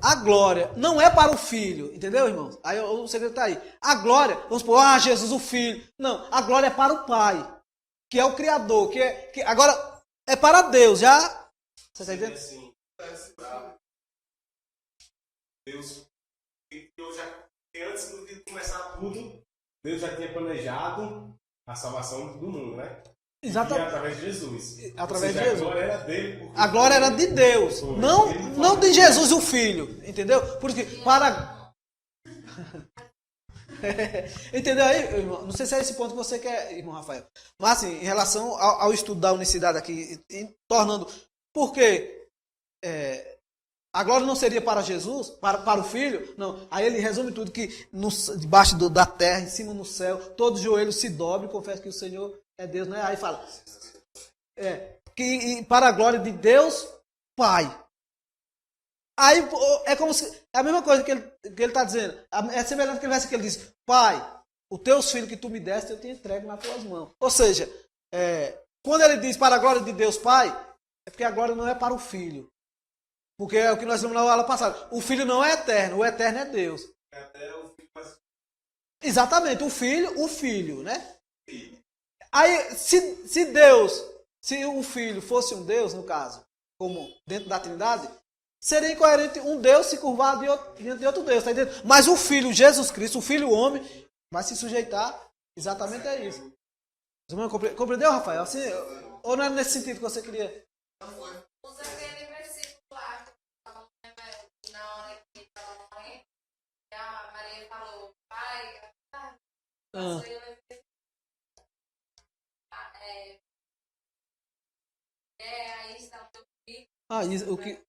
não é para o Filho, entendeu, irmãos? Aí o segredo está aí. A glória, vamos supor, Jesus o Filho. Não, a glória é para o Pai, que é o Criador, que agora é para Deus, já? Você está entendendo? Assim, Deus, antes de começar tudo, Deus já tinha planejado a salvação do mundo, né? Exatamente. E através de Jesus. Através de Jesus. A glória era dele. A glória era de Deus, não de Jesus o Filho, entendeu? Porque para... Entendeu aí, irmão? Não sei se é esse ponto que você quer, irmão Rafael. Mas assim, em relação ao estudo da unicidade aqui, tornando... Porque a glória não seria para Jesus, para o Filho? Não. Aí ele resume tudo que debaixo da terra, em cima no céu, todo joelho se dobre e confessa que o Senhor é Deus, né? Aí fala... que para a glória de Deus, Pai. Aí é como se... É a mesma coisa que ele está dizendo. É semelhante àquele verso que ele diz: Pai, os teus filhos que tu me deste, eu te entrego nas tuas mãos. Ou seja, quando ele diz para a glória de Deus, Pai, é porque a glória não é para o Filho. Porque é o que nós vimos na aula passada. O Filho não é eterno, o eterno é Deus. Exatamente, o Filho, né? Aí, se o Filho fosse um Deus, no caso, como dentro da Trindade, seria incoerente um Deus se curvar diante de outro Deus, tá entendendo? Mas o Filho, Jesus Cristo, o Filho homem, vai se sujeitar exatamente a isso. Compreendeu, Rafael? Assim, ou não é nesse sentido que você queria? Usa aquele versículo lá que estava na hora que estava morrendo, e a Maria falou: Pai, aí está o teu filho. Isso, o que...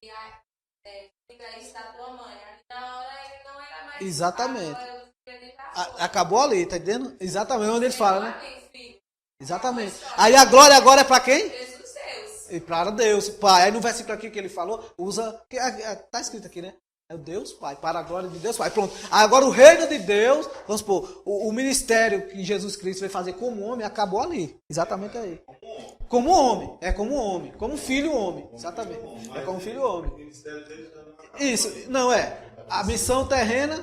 Aí está a tua mãe. Na hora ele não era mais. Exatamente. Agora, acabou ali, tá entendendo? Exatamente onde ele fala, né? Exatamente. Aí a glória agora é para quem? Jesus Deus. E para Deus, Pai. Aí no versículo aqui que ele falou, usa... Está escrito aqui, né? É o Deus Pai, para a glória de Deus Pai. Pronto. Agora o reino de Deus, vamos supor, o ministério que Jesus Cristo veio fazer como homem, acabou ali. Exatamente aí. Como homem. É como homem. Como filho homem. Exatamente. É como filho homem. Isso. Não é. A missão terrena,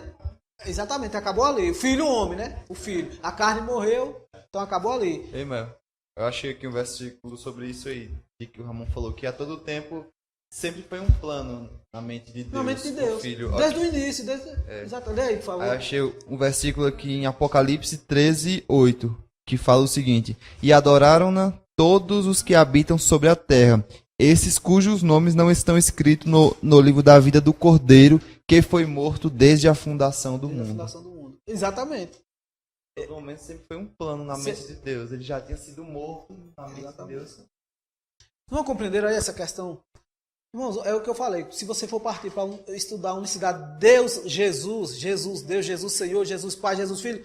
exatamente, acabou ali. O filho homem, né? O filho. A carne morreu, então acabou ali. Ei, Mel, eu achei aqui um versículo sobre isso aí, de que o Ramon falou que a todo tempo sempre foi um plano na mente de Deus. Na mente de Deus. O filho. Desde o início. Exatamente. Lê aí, por favor. Aí eu achei um versículo aqui em Apocalipse 13:8, que fala o seguinte: E adoraram-na todos os que habitam sobre a terra, esses cujos nomes não estão escritos no livro da vida do Cordeiro, que foi morto desde a fundação do Desde a mundo. fundação do mundo. Exatamente. Todo momento sempre foi um plano na mente de Deus. Ele já tinha sido morto na mente de Deus. Vamos compreender aí essa questão? Irmãos, é o que eu falei. Se você for partir para estudar a unicidade, Deus, Jesus, Deus, Jesus Senhor, Jesus Pai, Jesus Filho,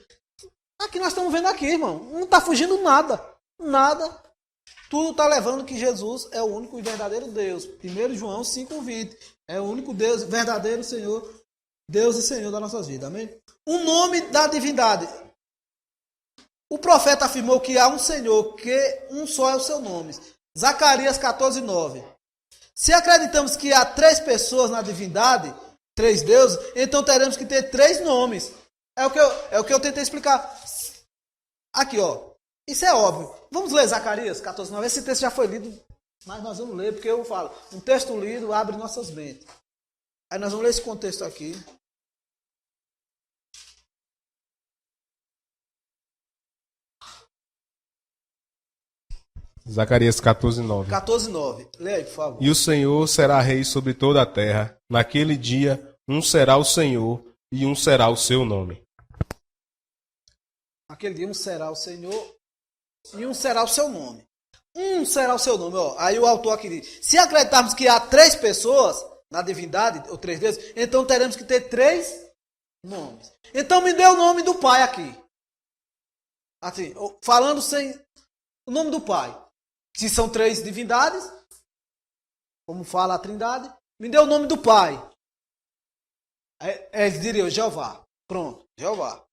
aqui nós estamos vendo aqui, irmão. Não está fugindo nada. Nada. Tudo está levando que Jesus é o único e verdadeiro Deus. 1 João 5:20. É o único Deus, verdadeiro Senhor, Deus e Senhor das nossas vidas. Amém? O nome da divindade. O profeta afirmou que há um Senhor, que um só é o seu nome. Zacarias 14:9. Se acreditamos que há 3 pessoas na divindade, 3 deuses, então teremos que ter 3 nomes. É o que eu tentei explicar. Aqui, ó. Isso é óbvio. Vamos ler Zacarias 14:9. Esse texto já foi lido, mas nós vamos ler, porque eu falo, um texto lido abre nossas mentes. Aí nós vamos ler esse contexto aqui. Zacarias 14:9. 14:9. Lê aí, por favor. E o Senhor será rei sobre toda a terra. Naquele dia, um será o Senhor e um será o seu nome. Naquele dia um será o Senhor e um será o seu nome. Um será o seu nome. Ó. Aí o autor aqui diz, se acreditarmos que há 3 pessoas na divindade, ou 3 deuses, então teremos que ter 3 nomes. Então me dê o nome do Pai aqui. Assim, falando sem o nome do Pai. Se são 3 divindades, como fala a Trindade, me dê o nome do Pai. Eles diriam Jeová. Pronto, Jeová.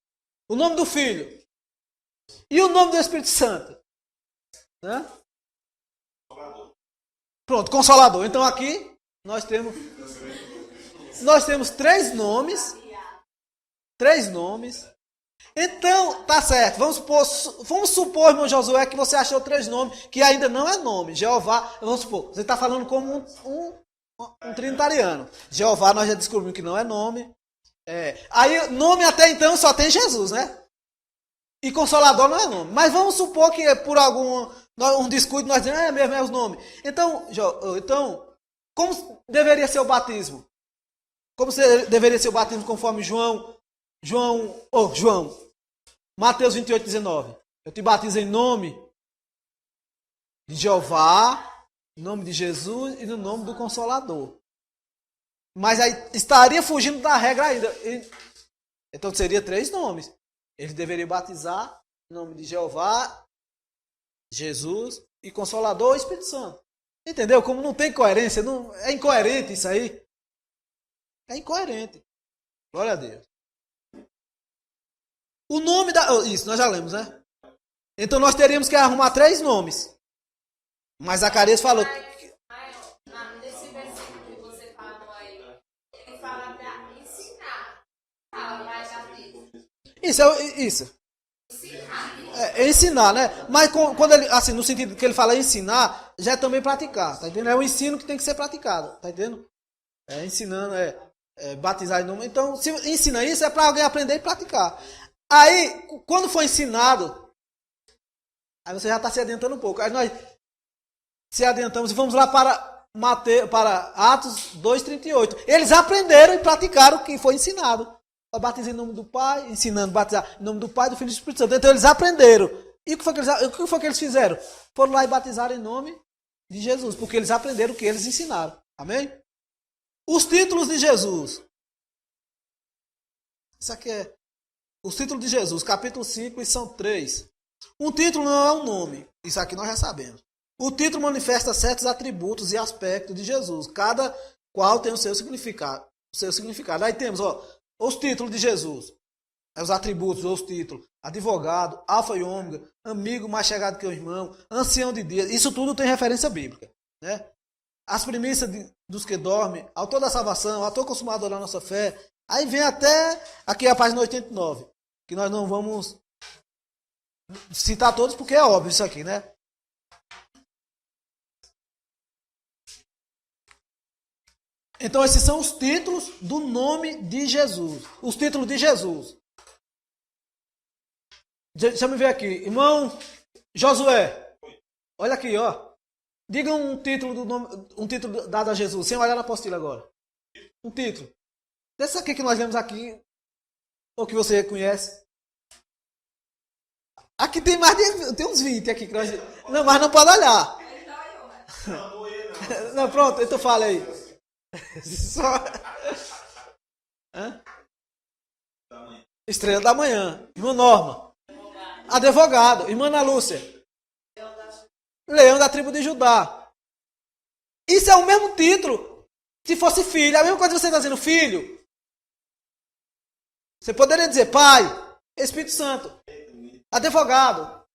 O nome do Filho. E o nome do Espírito Santo? Né? Pronto, Consolador. Então aqui nós temos 3 nomes. 3 nomes. Então, tá certo. Vamos supor, irmão Josué, que você achou 3 nomes que ainda não é nome. Jeová, vamos supor, você está falando como um trinitariano. Jeová nós já descobrimos que não é nome. Aí, nome até então só tem Jesus, né? E Consolador não é nome. Mas vamos supor que por um descuido nós dizemos, mesmo é os nomes. Então, como deveria ser o batismo? Como deveria ser o batismo conforme João, Mateus 28:19. Eu te batizo em nome de Jeová, em nome de Jesus e no nome do Consolador. Mas aí estaria fugindo da regra ainda. Então seria 3 nomes. Ele deveria batizar em nome de Jeová, Jesus e Consolador e Espírito Santo. Entendeu? Como não tem coerência, é incoerente isso aí. É incoerente. Glória a Deus. O nome da... Isso, nós já lemos, né? Então nós teríamos que arrumar 3 nomes. Mas Zacarias falou... Nesse versículo que você falou aí, ele fala para ensinar. Fala, vai já diz. Isso. Ensinar, né? Mas quando ele, assim, no sentido que ele fala ensinar, já é também praticar, tá entendendo? É um ensino que tem que ser praticado, tá entendendo? Ensinando, batizar em nome. Então, se ensina isso, é para alguém aprender e praticar. Aí, quando for ensinado, aí você já está se adiantando um pouco. Aí nós se adiantamos e vamos lá para Atos 2:38. Eles aprenderam e praticaram o que foi ensinado. Batizar em nome do Pai, ensinando a batizar em nome do Pai, do Filho e do Espírito Santo. Então eles aprenderam. E o que foi que eles fizeram? Foram lá e batizaram em nome de Jesus, porque eles aprenderam o que eles ensinaram. Amém? Os títulos de Jesus. Isso aqui é os títulos de Jesus, capítulo 5, e são 3. Um título não é um nome. Isso aqui nós já sabemos. O título manifesta certos atributos e aspectos de Jesus. Cada qual tem o seu significado. seu significado. Aí temos, os títulos de Jesus. Os atributos, os títulos. Advogado, alfa e ômega, amigo mais chegado que o irmão, ancião de dias. Isso tudo tem referência bíblica, né? As premissas dos que dormem, autor da salvação, autor consumador da nossa fé. Aí vem até aqui a página 89, que nós não vamos citar todos porque é óbvio isso aqui, né? Então esses são os títulos do nome de Jesus. Os títulos de Jesus. Deixa eu ver aqui. Irmão Josué. Olha aqui, ó. Diga um título do nome, um título dado a Jesus, sem olhar na apostila agora. Um título. Desse aqui que nós lemos aqui, ou que você conhece. Aqui tem mais de, tem uns 20 aqui que nós, não, mas não pode olhar. Não, pronto, então fala aí. Só... Hã? Estrela da Manhã. Irmã Norma. Advogado. Irmã Ana Lúcia. Leão da tribo de Judá. Isso é o mesmo título se fosse filho. É a mesma coisa que você está dizendo filho. Você poderia dizer pai, Espírito Santo, advogado.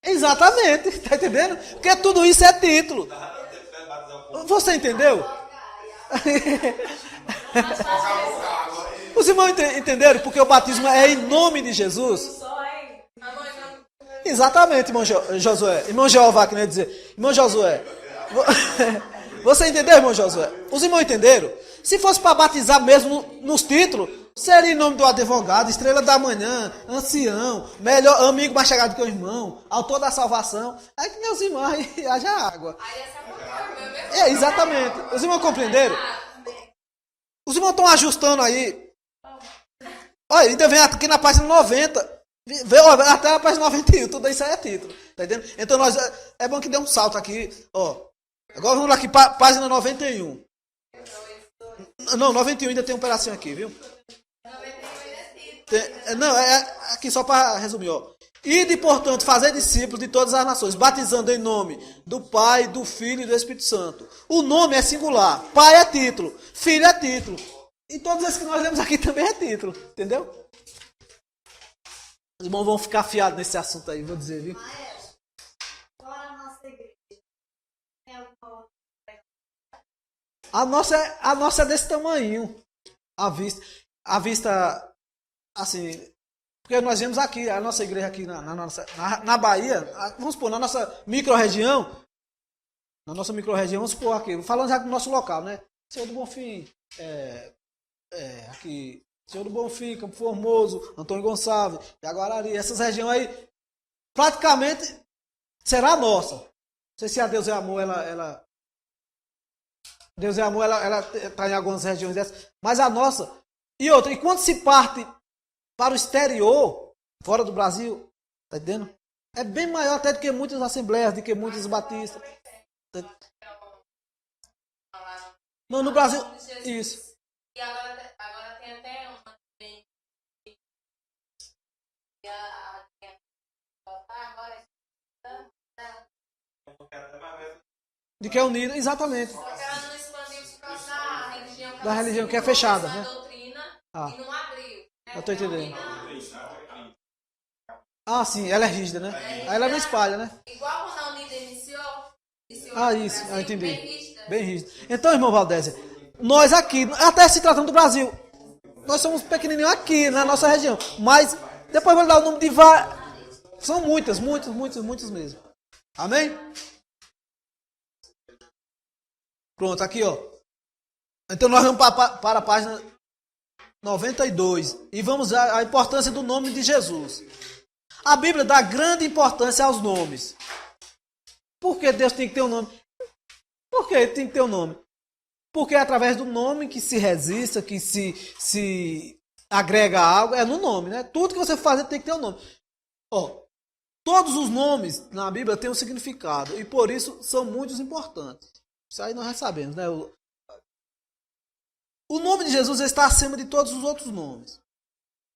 Exatamente. Está entendendo? Porque tudo isso é título. Você entendeu? Os irmãos entenderam porque o batismo é em nome de Jesus? Exatamente, irmão Josué. Irmão Jeová, que não ia dizer. Irmão Josué. Você entendeu, irmão Josué? Os irmãos entenderam? Se fosse para batizar mesmo nos títulos, seria em nome do advogado, estrela da manhã, ancião, melhor amigo mais chegado que o irmão, autor da salvação. Aí que meus irmãos, aí haja água. É, exatamente. Os irmãos compreenderam? Os irmãos estão ajustando aí. Olha, ainda vem aqui na página 90. Vê até a página 91. Tudo isso aí é título. Tá entendendo? Então nós. É bom que dê um salto aqui. Ó. Agora vamos lá aqui, página 91. Não, 91 ainda tem um pedacinho aqui, viu? Não, é aqui só para resumir, ó. Ide, portanto, fazer discípulos de todas as nações, batizando em nome do Pai, do Filho e do Espírito Santo. O nome é singular. Pai é título. Filho é título. E todos esses que nós lemos aqui também é título. Entendeu? Os irmãos vão ficar afiados nesse assunto aí, vou dizer, viu? Qual é a nossa igreja? A nossa é desse tamanho. A vista, assim... Porque nós vemos aqui, a nossa igreja aqui na Bahia, vamos supor, na nossa micro-região, vamos supor aqui, falando já do nosso local, né? Senhor do Bonfim, aqui, Senhor do Bonfim, Campo Formoso, Antônio Gonçalves, Jaguarari, essas regiões aí, praticamente será nossa. Não sei se a Deus é Amor, Deus é Amor, ela está em algumas regiões dessas, mas a nossa, e outra, e quando se parte para o exterior, fora do Brasil, tá entendendo? É bem maior até do que muitas assembleias, do que muitos batistas. Não, no Brasil, isso. E agora tem até uma também. E agora De que é unido, exatamente. só que ela não expandiu por causa da religião Da religião que é fechada, né? doutrina Ah. e não abriu. Eu tô entendendo. Ah, sim, ela é rígida, né? Aí ela não espalha, né? Igual quando a Unida iniciou Ah, isso, eu entendi. bem rígida. Bem rígido. Então, irmão Valdésia, nós aqui, até se tratando do Brasil, nós somos pequenininhos aqui, na nossa região. Mas, depois vou lhe dar o número de várias. São muitas mesmo. Amém? Pronto, aqui, ó. Então, nós vamos para a página 92. E vamos ver a importância do nome de Jesus. A Bíblia dá grande importância aos nomes. Por que Deus tem que ter um nome? Por que tem que ter um nome? Porque é através do nome que se resiste, que se agrega algo, é no nome, né? Tudo que você fazer tem que ter um nome. Ó, todos os nomes na Bíblia têm um significado e por isso são muito importantes. Isso aí nós já sabemos, né? O nome de Jesus está acima de todos os outros nomes.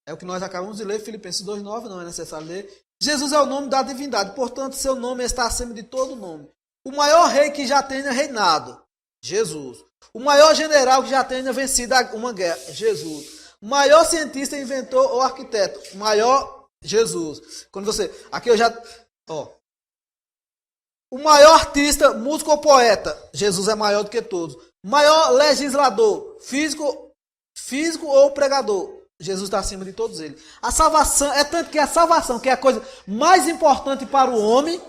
É o que nós acabamos de ler, Filipenses 2,9, não é necessário ler. Jesus é o nome da divindade, portanto, seu nome está acima de todo nome. O maior rei que já tenha reinado. Jesus. O maior general que já tenha vencido uma guerra, Jesus. O maior cientista, inventor ou arquiteto, maior Jesus. Quando você, aqui eu já, ó. O maior artista, músico ou poeta, Jesus é maior do que todos. O maior legislador, físico ou pregador, Jesus está acima de todos eles. A salvação, é tanto que a salvação, que é a coisa mais importante para o homem,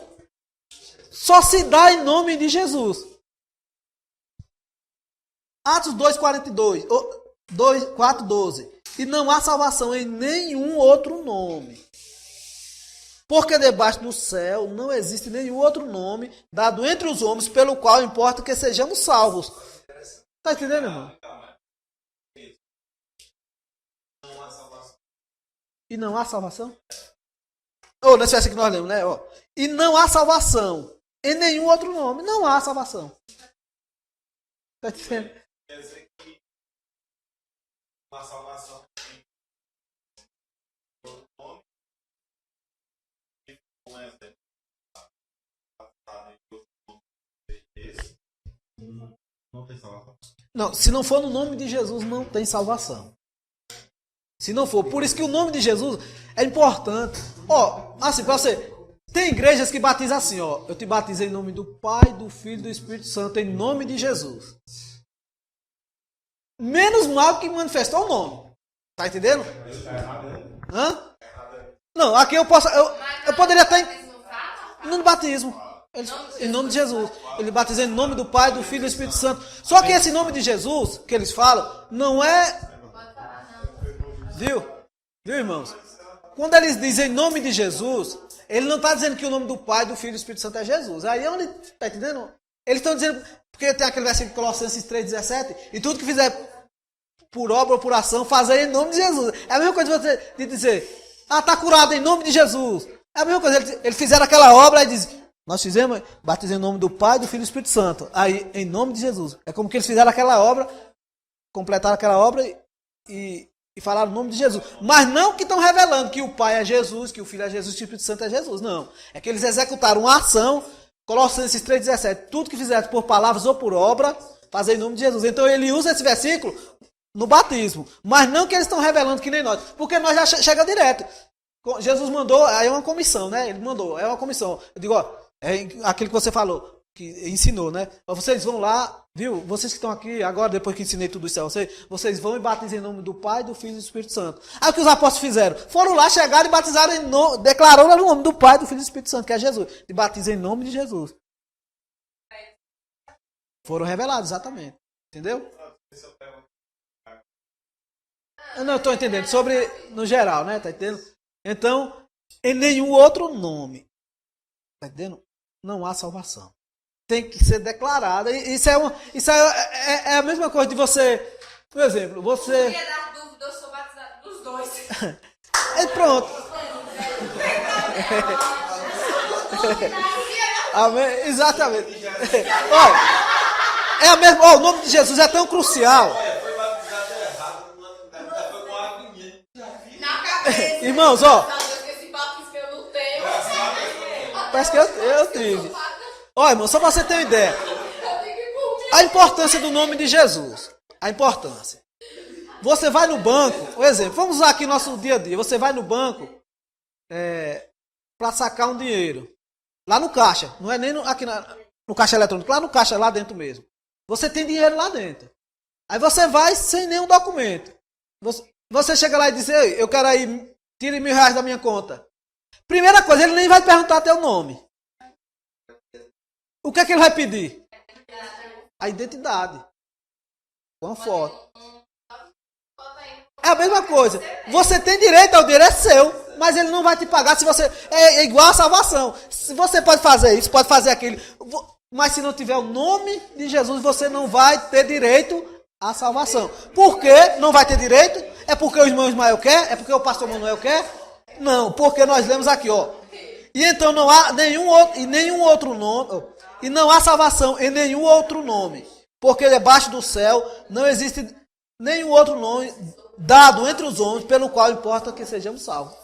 só se dá em nome de Jesus. Atos 2:42, 4:12. E não há salvação em nenhum outro nome. Porque debaixo do céu não existe nenhum outro nome dado entre os homens pelo qual importa que sejamos salvos. Está entendendo, irmão? E não há salvação? Ou nesse verso que nós lemos, né? Ó. E não há salvação em nenhum outro nome. Não há salvação. Está entendendo? Quer dizer que uma salvação não tem salvação. Não, se não for no nome de Jesus, não tem salvação. Se não for. Por isso que o nome de Jesus é importante. Ó, assim, para você. Tem igrejas que batizam assim, ó. Eu te batizei em nome do Pai, do Filho e do Espírito Santo, em nome de Jesus. Menos mal que manifestou o nome. Tá entendendo? Hã? Não, aqui eu posso. Eu poderia até. No batismo. Em nome de Jesus. Ele batiza em nome do Pai, do Filho e do Espírito Santo. Só que esse nome de Jesus, que eles falam, não é. Viu? Viu, irmãos? Quando eles dizem em nome de Jesus, ele não está dizendo que o nome do Pai, do Filho e do Espírito Santo é Jesus. Aí é onde. Tá entendendo? Eles estão dizendo. Porque tem aquele versículo de Colossenses 3,17. E tudo que fizer por obra ou por ação, fazer em nome de Jesus. É a mesma coisa de dizer. Ah, está curado em nome de Jesus. É a mesma coisa. Eles fizeram aquela obra e dizem. Nós fizemos, batizamos em nome do Pai, do Filho e do Espírito Santo. Aí, em nome de Jesus. É como que eles fizeram aquela obra, completaram aquela obra e falaram o nome de Jesus. Mas não que estão revelando que o Pai é Jesus, que o Filho é Jesus, que o Espírito Santo é Jesus. Não. É que eles executaram uma ação, Colossenses 3,17. Tudo que fizeram por palavras ou por obra, fazer em nome de Jesus. Então ele usa esse versículo no batismo. Mas não que eles estão revelando que nem nós. Porque nós já chega direto. Jesus mandou, aí é uma comissão, né? Ele mandou, é uma comissão. Eu digo, ó. É aquilo que você falou, que ensinou, né? Vocês vão lá, viu? Vocês que estão aqui agora, depois que ensinei tudo isso a vocês vão e batizam em nome do Pai, do Filho e do Espírito Santo. Aí o que os apóstolos fizeram? Foram lá, chegaram e batizaram em nome, declararam no nome do Pai, do Filho e do Espírito Santo, que é Jesus. E batizam em nome de Jesus. Foram revelados, exatamente. Entendeu? Eu não estou entendendo. Sobre, no geral, né? Tá entendendo? Então, em nenhum outro nome. Tá entendendo? Não há salvação. Tem que ser declarada. Isso é a mesma coisa de você. Por exemplo, você. Se dar dúvida, eu sou batizado dos dois. É pronto. Amém? Exatamente. Olha, é a mesma. Ó, o nome de Jesus é tão crucial. Foi batizado errado, foi com água e Na cabeça. Irmãos, ó. Esse batismo eu não tenho. Parece que eu tive. Olha, irmão, só pra você ter uma ideia. A importância do nome de Jesus. A importância. Você vai no banco, por exemplo, vamos usar aqui nosso dia a dia. Você vai no banco para sacar um dinheiro. Lá no caixa. Não é nem aqui no caixa eletrônico. Lá no caixa, lá dentro mesmo. Você tem dinheiro lá dentro. Aí você vai sem nenhum documento. Você chega lá e diz, ei, eu quero aí, tire R$1.000 da minha conta. Primeira coisa, ele nem vai perguntar teu nome. O que é que ele vai pedir? A identidade. Com a foto. É a mesma coisa. Você tem direito ao dinheiro, é seu. Mas ele não vai te pagar se você... É igual a salvação. Se você pode fazer isso, pode fazer aquilo. Mas se não tiver o nome de Jesus, você não vai ter direito à salvação. Por que não vai ter direito? É porque o irmão Ismael quer? É porque o pastor Manuel quer? Não, porque nós lemos aqui, ó. E então não há nenhum outro nome, e não há salvação em nenhum outro nome, porque debaixo do céu não existe nenhum outro nome dado entre os homens pelo qual importa que sejamos salvos.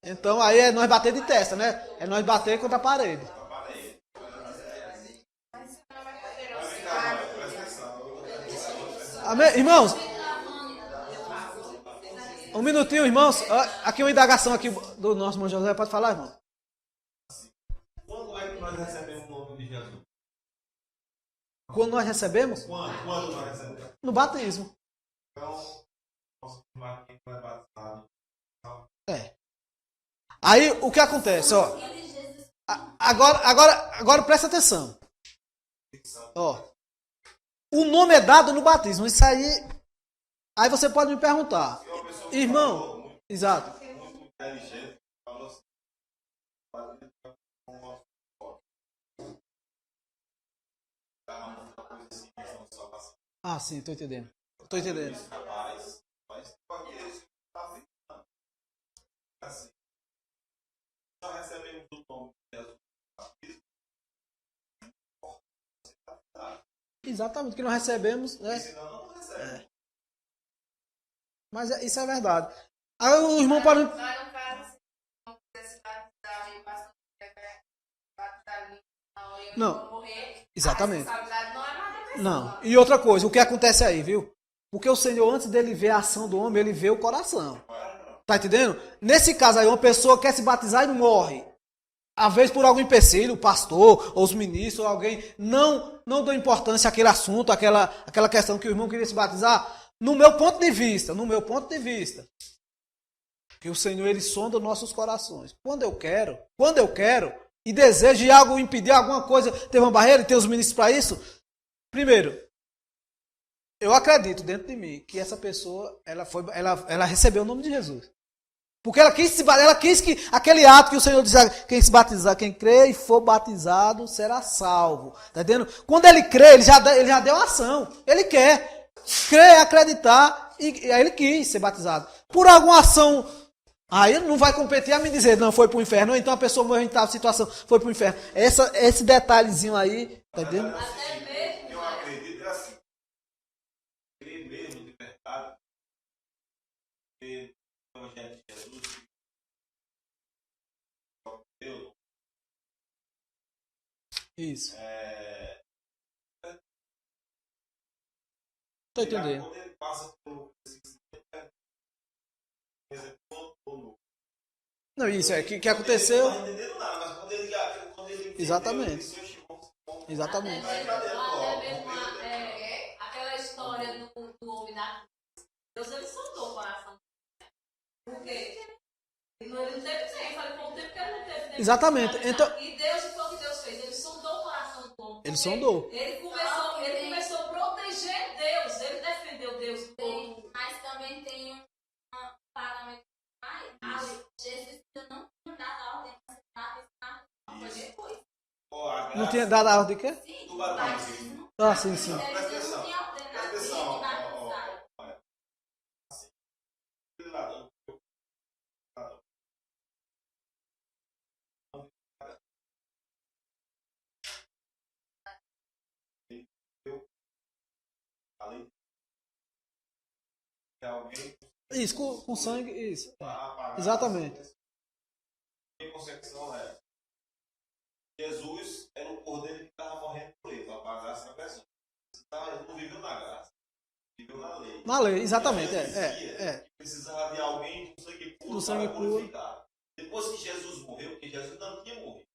Então aí é nós bater de testa, né? É nós bater contra a parede. Amém? Irmãos, um minutinho, irmãos. Aqui uma indagação aqui do nosso irmão José. Pode falar, irmão? Quando é que nós recebemos o nome de Jesus? Quando nós recebemos? Quando nós recebemos? No batismo. Então, nosso irmão quem foi batizado. É. Aí, o que acontece, ó. Agora presta atenção. Ó. O nome é dado no batismo. Isso aí. Aí você pode me perguntar. Irmão. Exato. Muito inteligente, falou assim. Ah, sim, tô entendendo. Tô entendendo. Mas assim, nós recebemos o nome de Jesus. Exatamente, o que nós recebemos, né? Senão não recebe. Mas isso é verdade. Aí o irmão pode. Nós não queremos assim, não quisesse batizar e passar batizar Não. morrer. Exatamente. A responsabilidade não é mais da pessoa. Não. E outra coisa, o que acontece aí, viu? Porque o Senhor, antes dele ver a ação do homem, ele vê o coração. Tá entendendo? Nesse caso aí, uma pessoa quer se batizar e morre. Às vezes por algum empecilho, o pastor, ou os ministros, ou alguém, não dão importância àquele assunto, àquela questão que o irmão queria se batizar. No meu ponto de vista, que o Senhor, ele sonda nossos corações. Quando eu quero, e desejo de algo impedir alguma coisa, ter uma barreira e ter os ministros para isso, primeiro, eu acredito dentro de mim que essa pessoa, ela recebeu o nome de Jesus. Porque ela quis que aquele ato que o Senhor diz, quem se batizar, quem crê e for batizado será salvo. Tá entendendo? Quando ele crê, ele já deu a ação. Ele quer crer, acreditar, e aí ele quis ser batizado. Por alguma ação, aí não vai competir a me dizer, não, foi pro inferno, ou então a pessoa morreu em tal situação, foi pro inferno. Esse detalhezinho aí, tá entendendo? Eu acredito assim. Crer mesmo de verdade. Crer no Evangelho de Jesus. Deus. Isso. Tô entendendo. Quando ele passa por Não, isso é que aconteceu. não entendendo nada, mas quando ele Exatamente. Exatamente. Até mesmo aquela história do homem da cruz. Deus, ele sondou o coração. Por quê? Ele não teve tempo. Falei, por tempo que ele não teve tempo. Exatamente. Então, E Deus, o que Deus fez? Ele sondou o coração do homem. ele sondou. Ele começou a proteger Deus. Ele defendeu Deus. Mas também tem um parâmetro mais. Jesus não tinha dado a ordem para foi depois. Não tinha dado a ordem de quê? Sim, Do batismo. Ah, sim, sim. Jesus não tinha ordenado ele batizar. Além de alguém Isso, com sangue, isso. Exatamente. Minha concepção é Jesus era o cordeiro que estava morrendo por ele, para pagar essa pessoa. Ele não viveu na graça, viveu na lei. Na lei, exatamente. Precisava de alguém do Do sangue puro sangue para puro. purificar. Depois que Jesus morreu, porque Jesus não tinha morrido.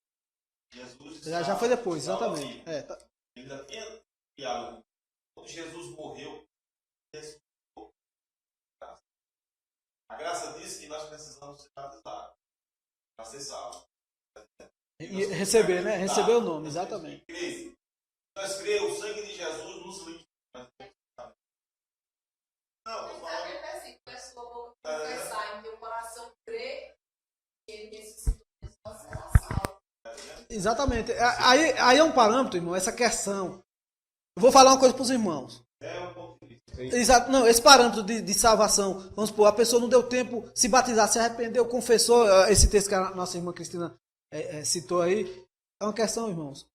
Jesus Já foi depois, estava exatamente. vivo. É, tá. Ele ainda tinha diálogo. Quando Jesus morreu, ressuscitou. A graça diz que nós precisamos ser batizados para ser salvos. E receber, né? Receber o nome, exatamente. Nós cremos, o sangue de Jesus nos limpa. Não, Mas tô sabe falando. assim, com a sua boca confessar e teu coração crer que ele ressuscitou, você será salvo. Exatamente. Aí é um parâmetro, irmão, essa questão. Eu vou falar uma coisa para os irmãos. É um ponto de vista. Exato, não, esse parâmetro de salvação, vamos supor, a pessoa não deu tempo de se batizar, se arrependeu, confessou, esse texto que a nossa irmã Cristina citou aí, é uma questão, irmãos,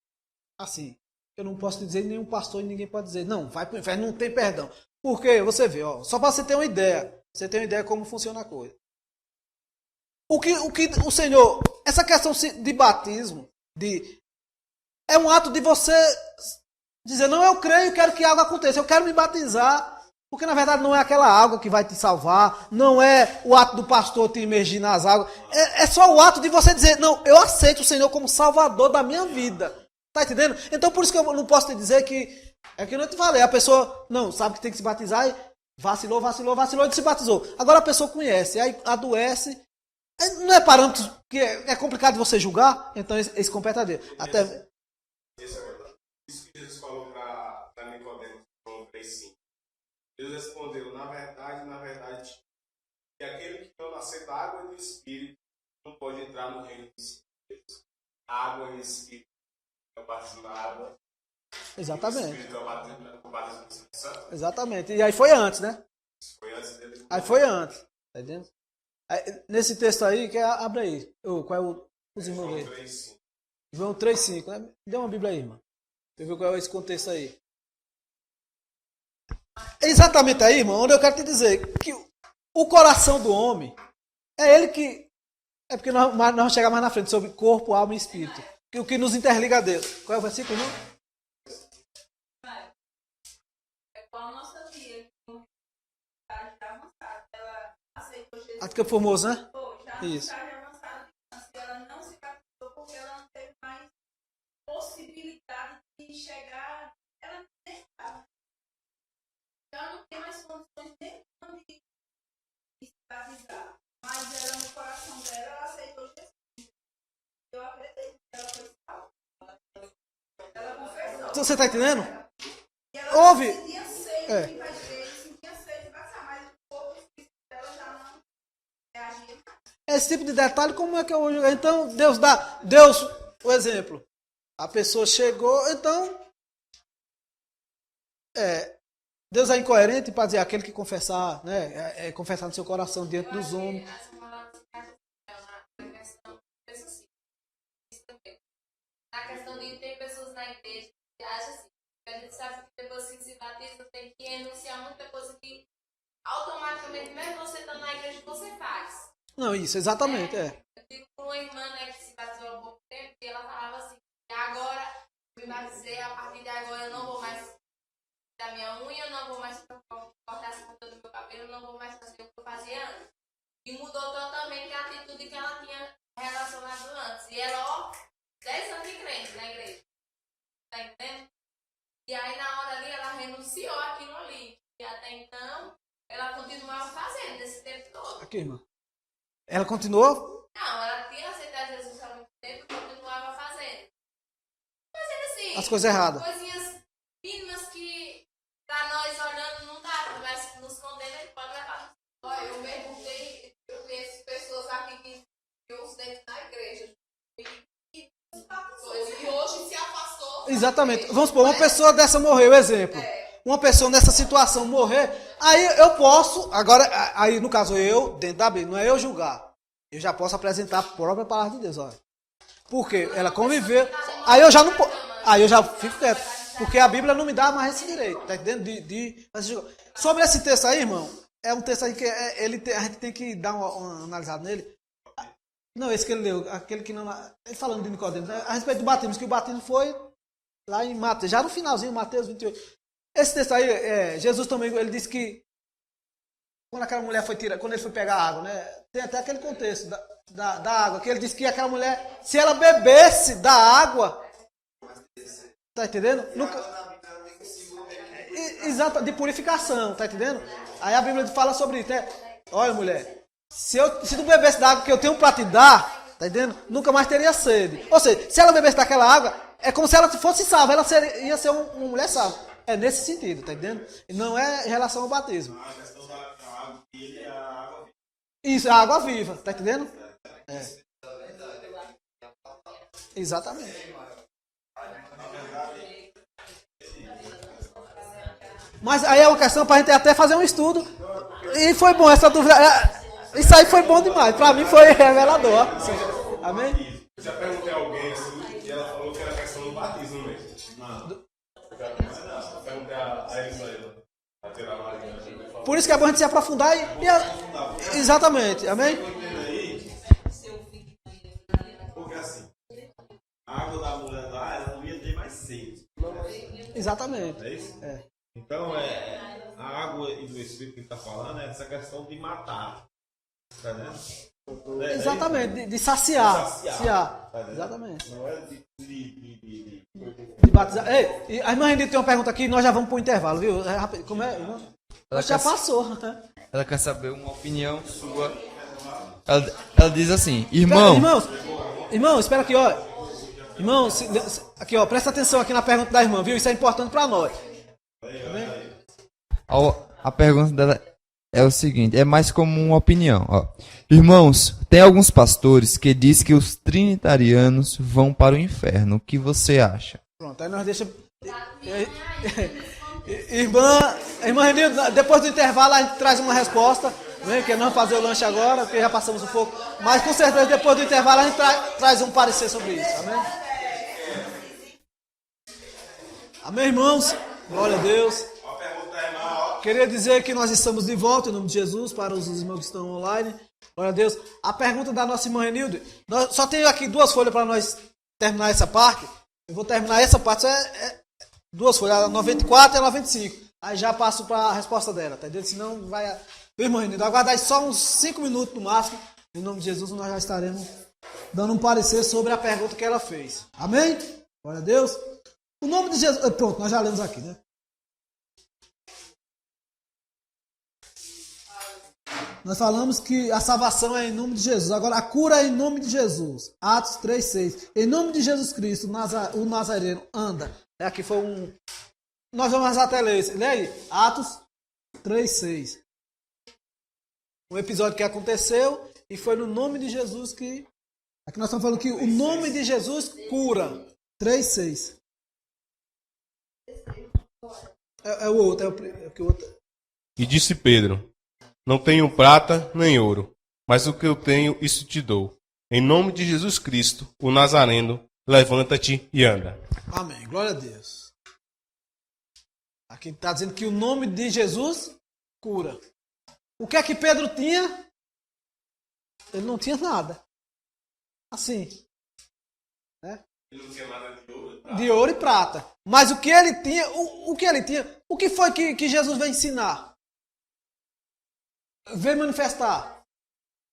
assim, eu não posso dizer, nenhum pastor e ninguém pode dizer, não, vai para o inferno, não tem perdão. Porque, você vê, ó, só para você ter uma ideia, como funciona a coisa. O que o Senhor, essa questão de batismo, é um ato de você dizer, não, eu creio, quero que algo aconteça, eu quero me batizar, Porque na verdade não é aquela água que vai te salvar, não é o ato do pastor te imergir nas águas, é só o ato de você dizer, não, eu aceito o Senhor como salvador da minha vida. Tá entendendo? Então por isso que eu não posso te dizer que, é que eu não te falei, a pessoa não sabe que tem que se batizar e vacilou e se batizou. Agora a pessoa conhece, aí adoece, não é parâmetro, que é complicado você julgar, então esse compete a Deus. Até... Isso que Jesus falou para Nicodemo, João 3,5. Deus respondeu, na verdade, que aquele que não nascer da água e do Espírito não pode entrar no reino dos céus. Água e Espírito é o batismo da água. Exatamente. O Espírito é o batismo do Espírito Santo. Exatamente. E aí foi antes, né? Foi antes dele. Aí foi antes. Tá entendendo? Aí, nesse texto aí, abre aí. Qual é os irmãos João aí? 3,5. João 3,5. Né? Dê uma Bíblia aí, irmão. Você viu qual é esse contexto aí? Exatamente aí, irmão, onde eu quero te dizer que o coração do homem é ele que... É porque nós vamos chegar mais na frente sobre corpo, alma e espírito. Que o que nos interliga a Deus. Qual é o versículo, irmão? É igual a nossa tia, que está avançada. Ela aceitou Jesus. A que Formoso, né? Já Isso. está avançada. Ela não se batizou porque ela não teve mais possibilidade de chegar. Ela não estava. Ela não tem mais condições nenhuma de se batizar. Mas ela, no coração dela, ela aceitou Jesus. Eu acredito que ela foi salva. Ela confessou. Você está entendendo? E ela Ouve. sentia sede de fazer, sentia sede de batizar, mas o corpo físico dela já não reagia. Esse tipo de detalhe, como é que eu vou julgar? Então, o exemplo. A pessoa chegou, então... Deus é incoerente para dizer aquele que confessar, né? Confessar no seu coração diante dos homens. Na questão de ter pessoas na igreja que acham assim, a gente sabe que depois que se batiza tem que renunciar muita coisa que automaticamente, mesmo você estando na igreja, você faz. Não, isso, exatamente, Eu tive uma irmã, né, que se batizou há pouco tempo e ela falava assim, agora me batizei, a partir de agora eu não vou mais da minha unha, eu não vou mais cortar as pontas do meu cabelo, eu não vou mais fazer o que eu fazia antes. E mudou totalmente a atitude que ela tinha relacionado antes. E ela, 10 anos de crente na igreja. Tá entendendo? E aí na hora ali ela renunciou àquilo ali. E até então ela continuava fazendo esse tempo todo. Aqui, irmão. Ela continuou? Não, ela tinha aceitado Jesus há muito tempo e continuava fazendo. Fazendo assim. As coisas erradas. Coisinhas mínimas que pra nós olhando não dá, mas nos condena ele pode levar. Olha, eu perguntei, eu conheço pessoas aqui que eu os dentro da igreja. E hoje se afastou. Exatamente. Vamos supor, uma pessoa dessa morreu, exemplo. Uma pessoa nessa situação morrer, aí eu posso, agora, aí no caso eu, dentro da Bíblia, não é eu julgar. Eu já posso apresentar a própria palavra de Deus, olha. Porque ela conviveu, aí eu já não posso, aí eu já fico quieto. Porque a Bíblia não me dá mais esse direito, tá entendendo? Sobre esse texto aí, irmão, é um texto aí que a gente tem que dar uma analisada nele. Não, esse que ele leu, aquele que não... Ele falando de Nicodemo, né? A respeito do batismo, que o batismo foi lá em Mateus, já no finalzinho, Mateus 28. Esse texto aí, Jesus também, ele disse que quando aquela mulher foi tirar, quando ele foi pegar água, né? Tem até aquele contexto da água, que ele disse que aquela mulher, se ela bebesse da água, tá entendendo? Exato, de purificação, tá entendendo? Aí a Bíblia fala sobre isso, né? Olha, mulher, se tu bebesse da água que eu tenho pra te dar, tá entendendo? Nunca mais teria sede. Ou seja, se ela bebesse daquela água, é como se ela fosse salva, ela ia ser uma mulher salva. É nesse sentido, tá entendendo? Não é em relação ao batismo. A questão da água que é a água viva. Isso, a água viva, tá entendendo? Exatamente. Mas aí é uma questão pra gente até fazer um estudo. E foi bom essa dúvida. Isso aí foi bom demais. Pra mim foi revelador. Ó. Amém? Já perguntei a alguém assim, e ela falou que era questão do batismo mesmo. Eu perguntei a Elisângela, a Tia Maria. Por isso que é bom a gente se aprofundar exatamente. Amém? Porque assim, a água da mulher lá, ela não ia ter mais sede. Exatamente. Não é isso? É. Então, água e do Espírito que ele está falando é essa questão de matar. Tá vendo? Exatamente, de saciar. Saciar. Tá vendo? Exatamente. Não é de De batizar. Ei, e a irmã Renita tem uma pergunta aqui, nós já vamos pro intervalo, viu? É rápido. Como é, irmã? Ela Já quer, passou. ela quer saber uma opinião sua. Ela diz assim, irmão, Irmão, espera aqui, ó. Irmão, aqui, ó, presta atenção aqui na pergunta da irmã, viu? Isso é importante pra nós. a pergunta dela é o seguinte, é mais como uma opinião, ó. Irmãos, tem alguns pastores que diz que os trinitarianos vão para o inferno. O que você acha? Pronto, aí nós deixa. Irmã Renildo, depois do intervalo a gente traz uma resposta. Vem, que nós vamos fazer o lanche agora, porque já passamos um pouco. Mas com certeza depois do intervalo a gente traz um parecer sobre isso. Amém? Amém, irmãos? Glória a Deus. Queria dizer que nós estamos de volta em nome de Jesus para os irmãos que estão online. Glória a Deus. A pergunta da nossa irmã Renildo. Só tenho aqui 2 folhas para nós terminar essa parte. Eu vou terminar essa parte, só 2 folhas, a 94 e a 95. Aí já passo para a resposta dela, tá entendendo? Senão vai. Meu irmão Renildo, aguardar só uns 5 minutos no máximo. Em nome de Jesus, nós já estaremos dando um parecer sobre a pergunta que ela fez. Amém? Glória a Deus. O nome de Jesus. Pronto, nós já lemos aqui, né? Nós falamos que a salvação é em nome de Jesus. Agora, a cura é em nome de Jesus. Atos 3,6. Em nome de Jesus Cristo, o Nazareno anda. Aqui foi um. Nós vamos até ler isso. Lê aí. Atos 3,6. Um episódio que aconteceu e foi no nome de Jesus que. Aqui nós estamos falando que o nome de Jesus cura. 3,6. É o outro. É o outro. E disse Pedro: não tenho prata nem ouro, mas o que eu tenho, isso te dou. Em nome de Jesus Cristo, o Nazareno, levanta-te e anda. Amém. Glória a Deus. Aqui está dizendo que o nome de Jesus cura. O que é que Pedro tinha? Ele não tinha nada. Assim. Né? Ele não tinha nada de ouro e prata. Mas o que ele tinha, o que ele tinha, o que foi que Jesus veio ensinar? Veio manifestar.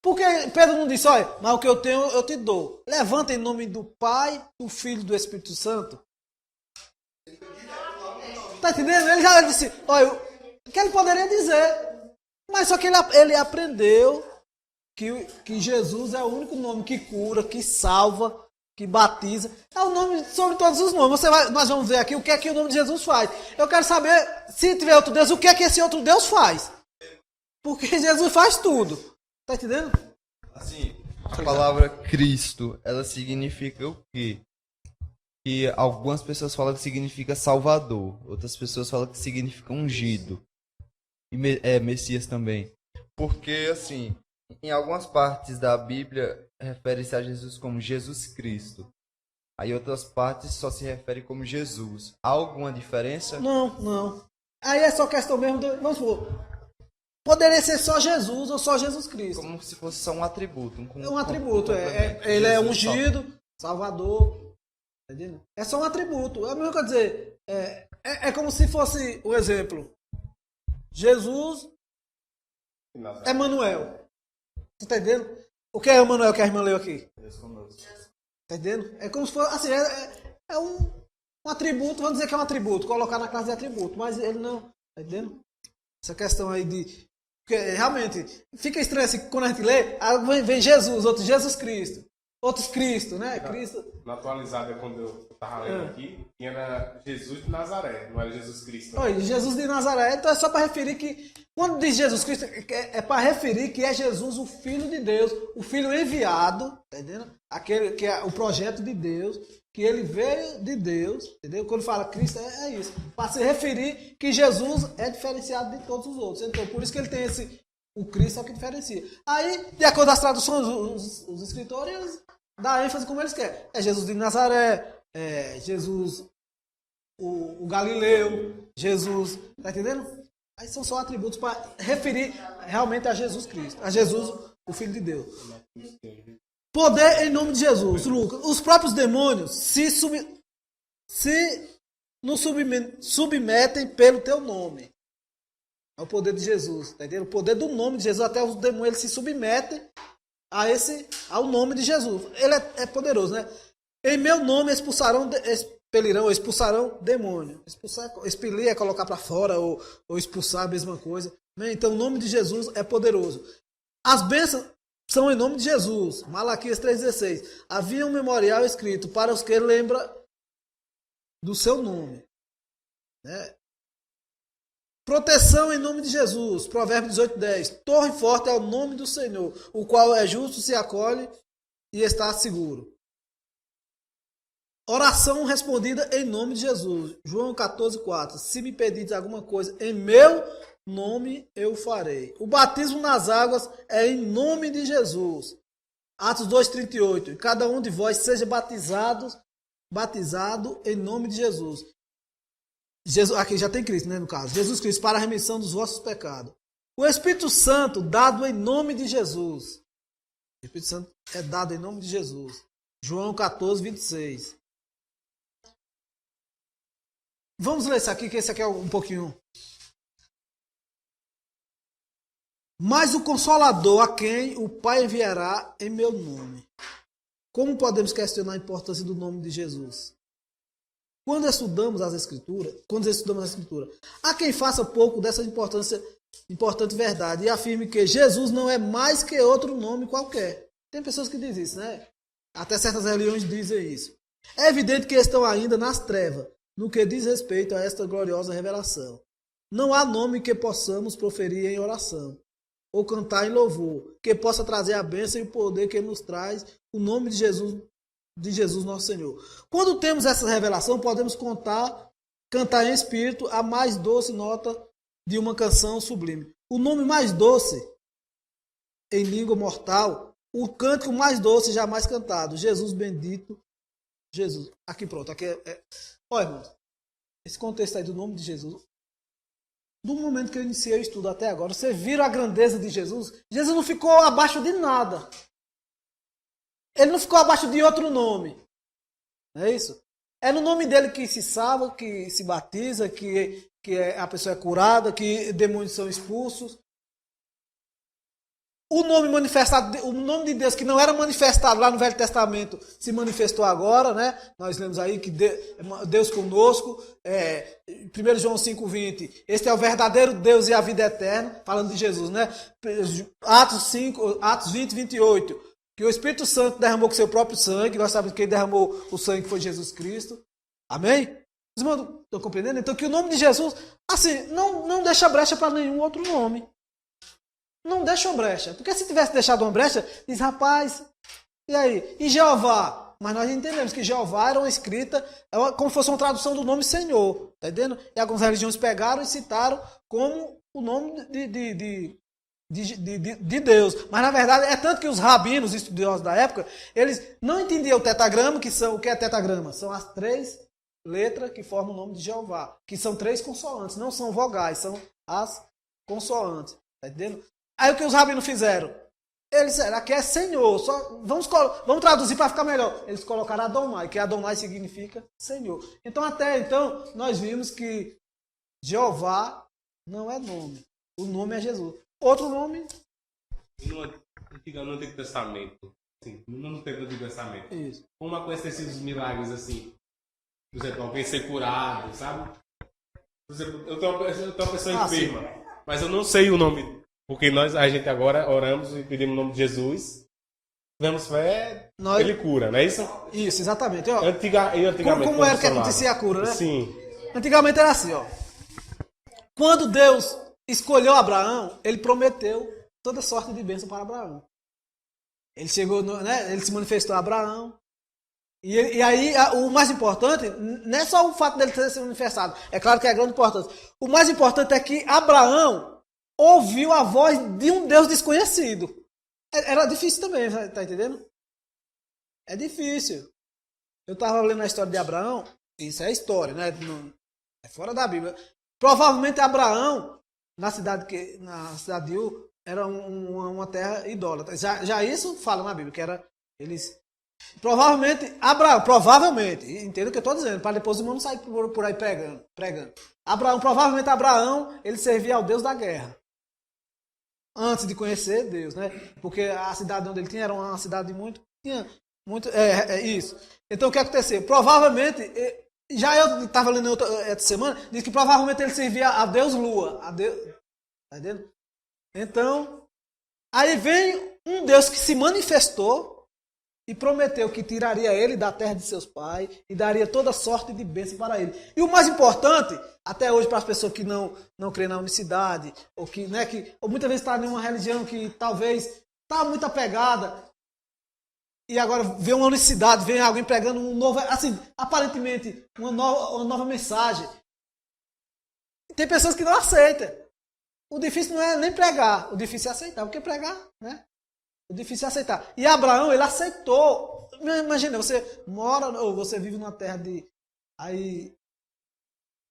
Porque Pedro não disse, olha, mas o que eu tenho eu te dou. Levanta em nome do Pai, do Filho e do Espírito Santo. Tá entendendo? Ele já disse, olha, o que ele poderia dizer. Mas só que ele aprendeu que Jesus é o único nome que cura, que salva, que batiza. É o nome sobre todos os nomes. Nós vamos ver aqui o que é que o nome de Jesus faz. Eu quero saber, se tiver outro Deus, o que é que esse outro Deus faz. Porque Jesus faz tudo. Tá entendendo? Assim, a palavra Cristo, ela significa o quê? Que algumas pessoas falam que significa Salvador. Outras pessoas falam que significa ungido. E Messias também. Porque, assim, em algumas partes da Bíblia, refere-se a Jesus como Jesus Cristo. Aí outras partes só se refere como Jesus. Há alguma diferença? Não. Aí é só questão mesmo de... Vamos supor, poderia ser só Jesus ou só Jesus Cristo. Como se fosse só um atributo. Um atributo. Ele é ungido, Salvador. Entendeu? É só um atributo. É mesmo que eu dizer. É como se fosse o exemplo. Jesus é Manuel. Tu tá entendendo? O que é Manuel que a irmã leu aqui? Tá entendendo? É como se fosse. Assim, é um atributo. Vamos dizer que é um atributo. Colocar na classe de atributo. Mas ele não. Tá entendendo? Essa questão aí de. Porque realmente fica estranho assim, quando a gente lê, vem Jesus, outro Jesus Cristo, outros Cristo, né? Cristo. Na atualizada, quando eu estava lendo aqui, tinha Jesus de Nazaré, não era Jesus Cristo. Oi, Jesus de Nazaré, então é só para referir que, quando diz Jesus Cristo, é para referir que é Jesus, o Filho de Deus, o Filho enviado, tá entendendo? Aquele que é o projeto de Deus, que ele veio de Deus, entendeu? Quando fala Cristo, é isso. Para se referir que Jesus é diferenciado de todos os outros. Então, por isso que ele tem o Cristo é o que diferencia. Aí, de acordo com as traduções, os escritores dão ênfase como eles querem. É Jesus de Nazaré, é Jesus o Galileu, Jesus, tá entendendo? Aí são só atributos para referir realmente a Jesus Cristo, a Jesus, o Filho de Deus. Poder em nome de Jesus, Lucas. Os próprios demônios se nos submetem pelo teu nome. É o poder de Jesus, tá entendendo? O poder do nome de Jesus, até os demônios eles se submetem ao nome de Jesus. Ele é poderoso, né? Em meu nome expulsarão demônio. Expelir é colocar para fora ou expulsar a mesma coisa. Né? Então o nome de Jesus é poderoso. As bênçãos são em nome de Jesus. Malaquias 3,16. Havia um memorial escrito para os que lembram do seu nome. Né? Proteção em nome de Jesus. Provérbios 18:10. Torre forte é o nome do Senhor, o qual é justo, se acolhe e está seguro. Oração respondida em nome de Jesus. João 14:4. Se me pedires alguma coisa em meu nome, eu farei. O batismo nas águas é em nome de Jesus. Atos 2:38. Cada um de vós seja batizado em nome de Jesus. Jesus, aqui já tem Cristo, né, no caso. Jesus Cristo para a remissão dos vossos pecados. O Espírito Santo dado em nome de Jesus. O Espírito Santo é dado em nome de Jesus. João 14:26. Vamos ler isso aqui, que esse aqui é um pouquinho. Mas o Consolador, a quem o Pai enviará em meu nome. Como podemos questionar a importância do nome de Jesus? Quando estudamos as Escrituras, há quem faça pouco dessa importante verdade e afirme que Jesus não é mais que outro nome qualquer. Tem pessoas que dizem isso, né? Até certas religiões dizem isso. É evidente que estão ainda nas trevas, no que diz respeito a esta gloriosa revelação. Não há nome que possamos proferir em oração, ou cantar em louvor, que possa trazer a bênção e o poder que nos traz o nome de Jesus nosso Senhor. Quando temos essa revelação, podemos cantar em espírito a mais doce nota de uma canção sublime. O nome mais doce em língua mortal, o cântico mais doce jamais cantado. Jesus bendito, Jesus. Aqui pronto, aqui olha, irmãos, esse contexto aí do nome de Jesus, do momento que eu iniciei o estudo até agora, você viram a grandeza de Jesus? Jesus não ficou abaixo de nada. Ele não ficou abaixo de outro nome. Não é isso? É no nome dele que se salva, que se batiza, que a pessoa é curada, que demônios são expulsos. O nome manifestado, o nome de Deus que não era manifestado lá no Velho Testamento, se manifestou agora, né? Nós lemos aí que Deus conosco, 1 João 5:20, este é o verdadeiro Deus e a vida eterna, falando de Jesus, né? Atos 20:28, que o Espírito Santo derramou com seu próprio sangue, nós sabemos que ele derramou o sangue que foi Jesus Cristo. Amém? Os irmãos estão compreendendo? Então que o nome de Jesus, assim, não deixa brecha para nenhum outro nome. Não deixa uma brecha. Porque se tivesse deixado uma brecha, diz, rapaz, e aí? E Jeová? Mas nós entendemos que Jeová era uma escrita, como se fosse uma tradução do nome Senhor. Tá entendendo? E algumas religiões pegaram e citaram como o nome de Deus. Mas na verdade, é tanto que os rabinos, os estudiosos da época, eles não entendiam o tetragrama, o que é tetragrama? São as 3 letras que formam o nome de Jeová. Que são 3 consoantes, não são vogais, são as consoantes. Tá entendendo? Aí o que os rabinos fizeram? Eles disseram, aqui é Senhor, só vamos traduzir para ficar melhor. Eles colocaram Adonai, que Adonai significa Senhor. Então até então nós vimos que Jeová não é nome. O nome é Jesus. Outro nome? No Antigo Testamento. Sim, no tempo do Antigo Testamento. Isso. Como acontecem esses milagres assim? Por exemplo, alguém ser curado, sabe? Por exemplo, eu tenho uma pessoa enferma, mas eu não sei o nome. Porque a gente agora oramos e pedimos o nome de Jesus. Tivemos fé, ele cura, não é isso? Isso, exatamente. Ó, antigamente, como era que acontecia a cura, né? Sim. Antigamente era assim, ó. Quando Deus escolheu Abraão, ele prometeu toda sorte de bênção para Abraão. Ele chegou, né? Ele se manifestou a Abraão. E aí, o mais importante, não é só o fato dele ter se manifestado. É claro que é grande importância. O mais importante é que Abraão ouviu a voz de um Deus desconhecido. Era difícil também, tá entendendo? É difícil. Eu estava lendo a história de Abraão, isso é história, né? É fora da Bíblia. Provavelmente Abraão, na cidade de Ur, era uma terra idólatra. Já isso fala na Bíblia, que era eles. Provavelmente, entenda o que eu estou dizendo, para depois o irmão não sair por aí pregando. Provavelmente Abraão, ele servia ao Deus da guerra. Antes de conhecer Deus, né? Porque a cidade onde ele tinha era uma cidade tinha muito, isso. Então o que aconteceu? Provavelmente, já eu estava lendo outra semana, diz que provavelmente ele servia a Deus Lua, a Deus, tá entendendo? Então, aí vem um Deus que se manifestou e prometeu que tiraria ele da terra de seus pais e daria toda sorte de bênção para ele. E o mais importante, até hoje para as pessoas que não creem na unicidade, ou que, né, ou muitas vezes está em uma religião que talvez está muito apegada, e agora vê uma unicidade, vem alguém pregando um novo, assim, aparentemente, uma nova mensagem. Tem pessoas que não aceitam. O difícil não é nem pregar, o difícil é aceitar, porque pregar, né? O difícil é aceitar. E Abraão, ele aceitou. Imagina, você mora, ou você vive numa terra de... Aí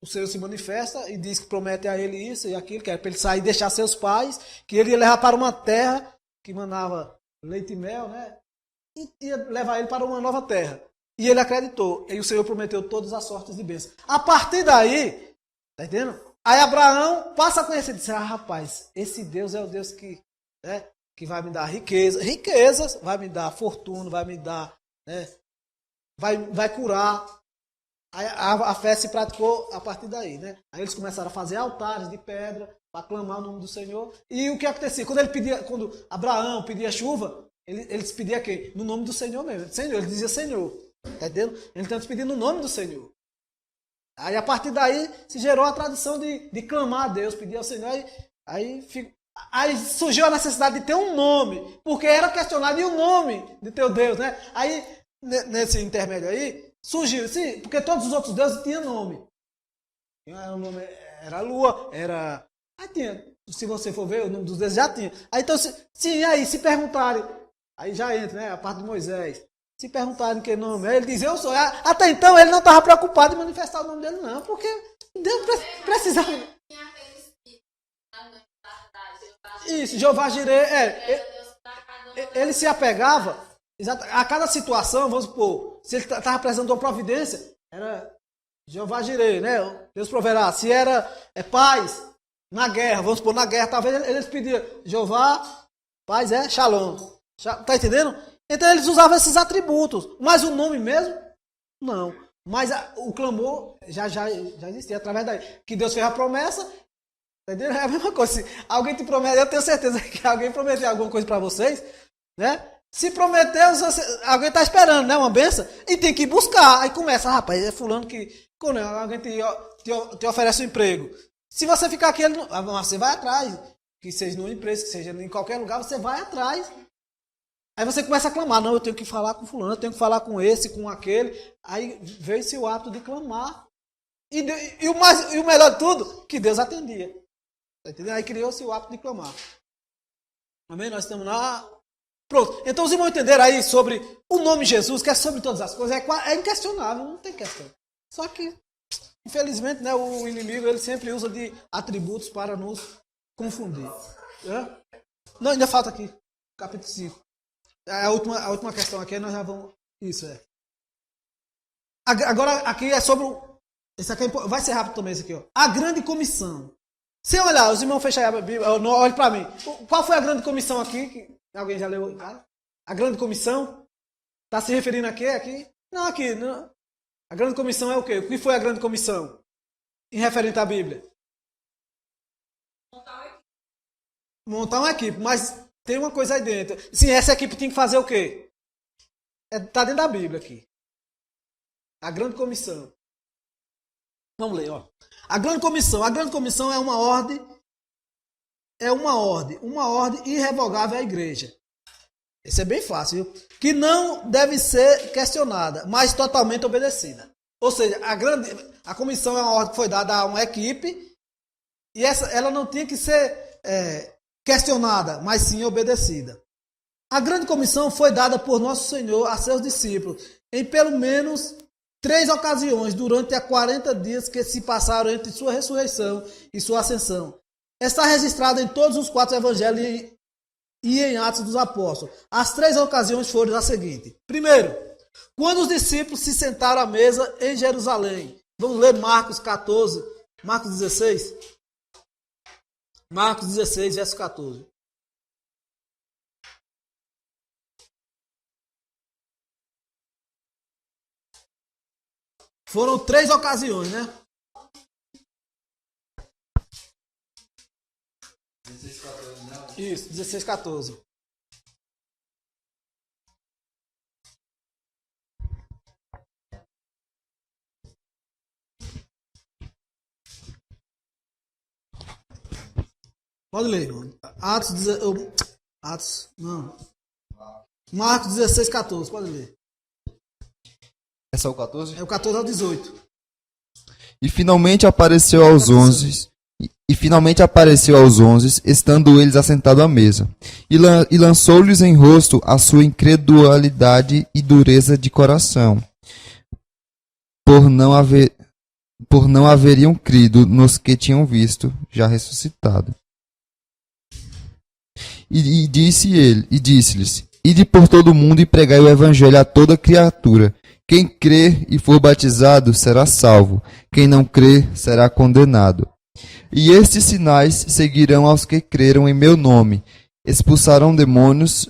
o Senhor se manifesta e diz que promete a ele isso e aquilo, que é para ele sair e deixar seus pais, que ele ia levar para uma terra que mandava leite e mel, né? E ia levar ele para uma nova terra. E ele acreditou. E o Senhor prometeu todas as sortes de bênção. A partir daí, tá entendendo? Aí Abraão passa a conhecer e diz, rapaz, esse Deus é o Deus que, né, que vai me dar riquezas, vai me dar fortuna, vai me dar, né, vai curar. Aí a fé se praticou a partir daí, né? Aí eles começaram a fazer altares de pedra para clamar o nome do Senhor. E o que acontecia? Quando Abraão pedia chuva, eles pediam quem? No nome do Senhor mesmo. Senhor, ele dizia Senhor. Tá entendendo? Então eles pediam no nome do Senhor. Aí a partir daí se gerou a tradição de clamar a Deus, pedir ao Senhor. Aí surgiu a necessidade de ter um nome, porque era questionado, e o nome de teu Deus, né? Aí, nesse intermédio aí, surgiu, sim, porque todos os outros deuses tinham nome. O nome era Lua, era... Aí tinha, se você for ver, o nome dos deuses já tinha. Aí então, sim, aí se perguntarem, aí já entra, né, a parte de Moisés. Se perguntarem que nome é, ele diz, eu sou. Até então ele não estava preocupado em manifestar o nome dele, não, porque Deus precisava. Isso, Jeová Jireh, ele se apegava a cada situação, vamos supor, se ele estava precisando de uma providência, era Jeová Jireh, né? Deus proverá. Se era paz na guerra, vamos supor, na guerra, talvez eles pediam Jeová, paz Shalom. Tá entendendo? Então eles usavam esses atributos, mas o nome mesmo, não. Mas o clamor já existia através daí. Que Deus fez a promessa, entendeu? É a mesma coisa. Se alguém te promete, eu tenho certeza que alguém prometeu alguma coisa para vocês, né? Se prometeu, alguém está esperando, né? Uma benção, e tem que ir buscar. Aí começa, rapaz, é fulano que... Quando alguém te oferece um emprego. Se você ficar aqui, você vai atrás. Que seja numa empresa, que seja em qualquer lugar, você vai atrás. Aí você começa a clamar, não, eu tenho que falar com fulano, eu tenho que falar com esse, com aquele. Aí veio-se o hábito de clamar. E o melhor de tudo, que Deus atendia. Tá entendendo? Aí criou-se o hábito de clamar. Amém? Nós estamos lá. Pronto. Então os irmãos entenderam aí sobre o nome Jesus, que é sobre todas as coisas, é inquestionável, não tem questão. Só que, infelizmente, né, o inimigo ele sempre usa de atributos para nos confundir. Não, ainda falta aqui, capítulo 5. A última questão aqui, nós já vamos... Isso, Agora, aqui é sobre... Esse aqui vai ser rápido também, esse aqui, ó. A grande comissão. Se olhar, os irmãos fecharem a Bíblia, olhe para mim. Qual foi a grande comissão aqui? Alguém já leu? A grande comissão? Está se referindo a quê? Aqui? Não, aqui. Não. A grande comissão é o quê? O que foi a grande comissão? Em referente à Bíblia? Montar uma equipe. Mas tem uma coisa aí dentro. Sim, essa equipe tem que fazer o quê? Está dentro da Bíblia aqui. A grande comissão. Vamos ler, ó. A grande comissão é uma ordem irrevogável à igreja. Isso é bem fácil, viu? Que não deve ser questionada, mas totalmente obedecida. Ou seja, a comissão é uma ordem que foi dada a uma equipe e ela não tinha que ser questionada, mas sim obedecida. A grande comissão foi dada por Nosso Senhor a seus discípulos em pelo menos 3 ocasiões durante a 40 dias que se passaram entre sua ressurreição e sua ascensão. Está registrada em todos os 4 evangelhos e em Atos dos Apóstolos. As 3 ocasiões foram as seguintes. Primeiro, quando os discípulos se sentaram à mesa em Jerusalém. Vamos ler Marcos 14, Marcos 16. Marcos 16, verso 14. Foram 3 ocasiões, né? Isso, 16, 14. Pode ler, irmão. Marcos 16, 14. Pode ler. É só o 14? É o 14 ao 18. E finalmente apareceu aos 11. E finalmente apareceu aos 11, estando eles assentados à mesa. E lançou-lhes em rosto a sua incredulidade e dureza de coração, por não haveriam crido nos que tinham visto, já ressuscitado. E disse-lhes: Ide por todo o mundo e pregai o evangelho a toda criatura. Quem crer e for batizado será salvo. Quem não crer será condenado. E estes sinais seguirão aos que creram em meu nome. Expulsarão demônios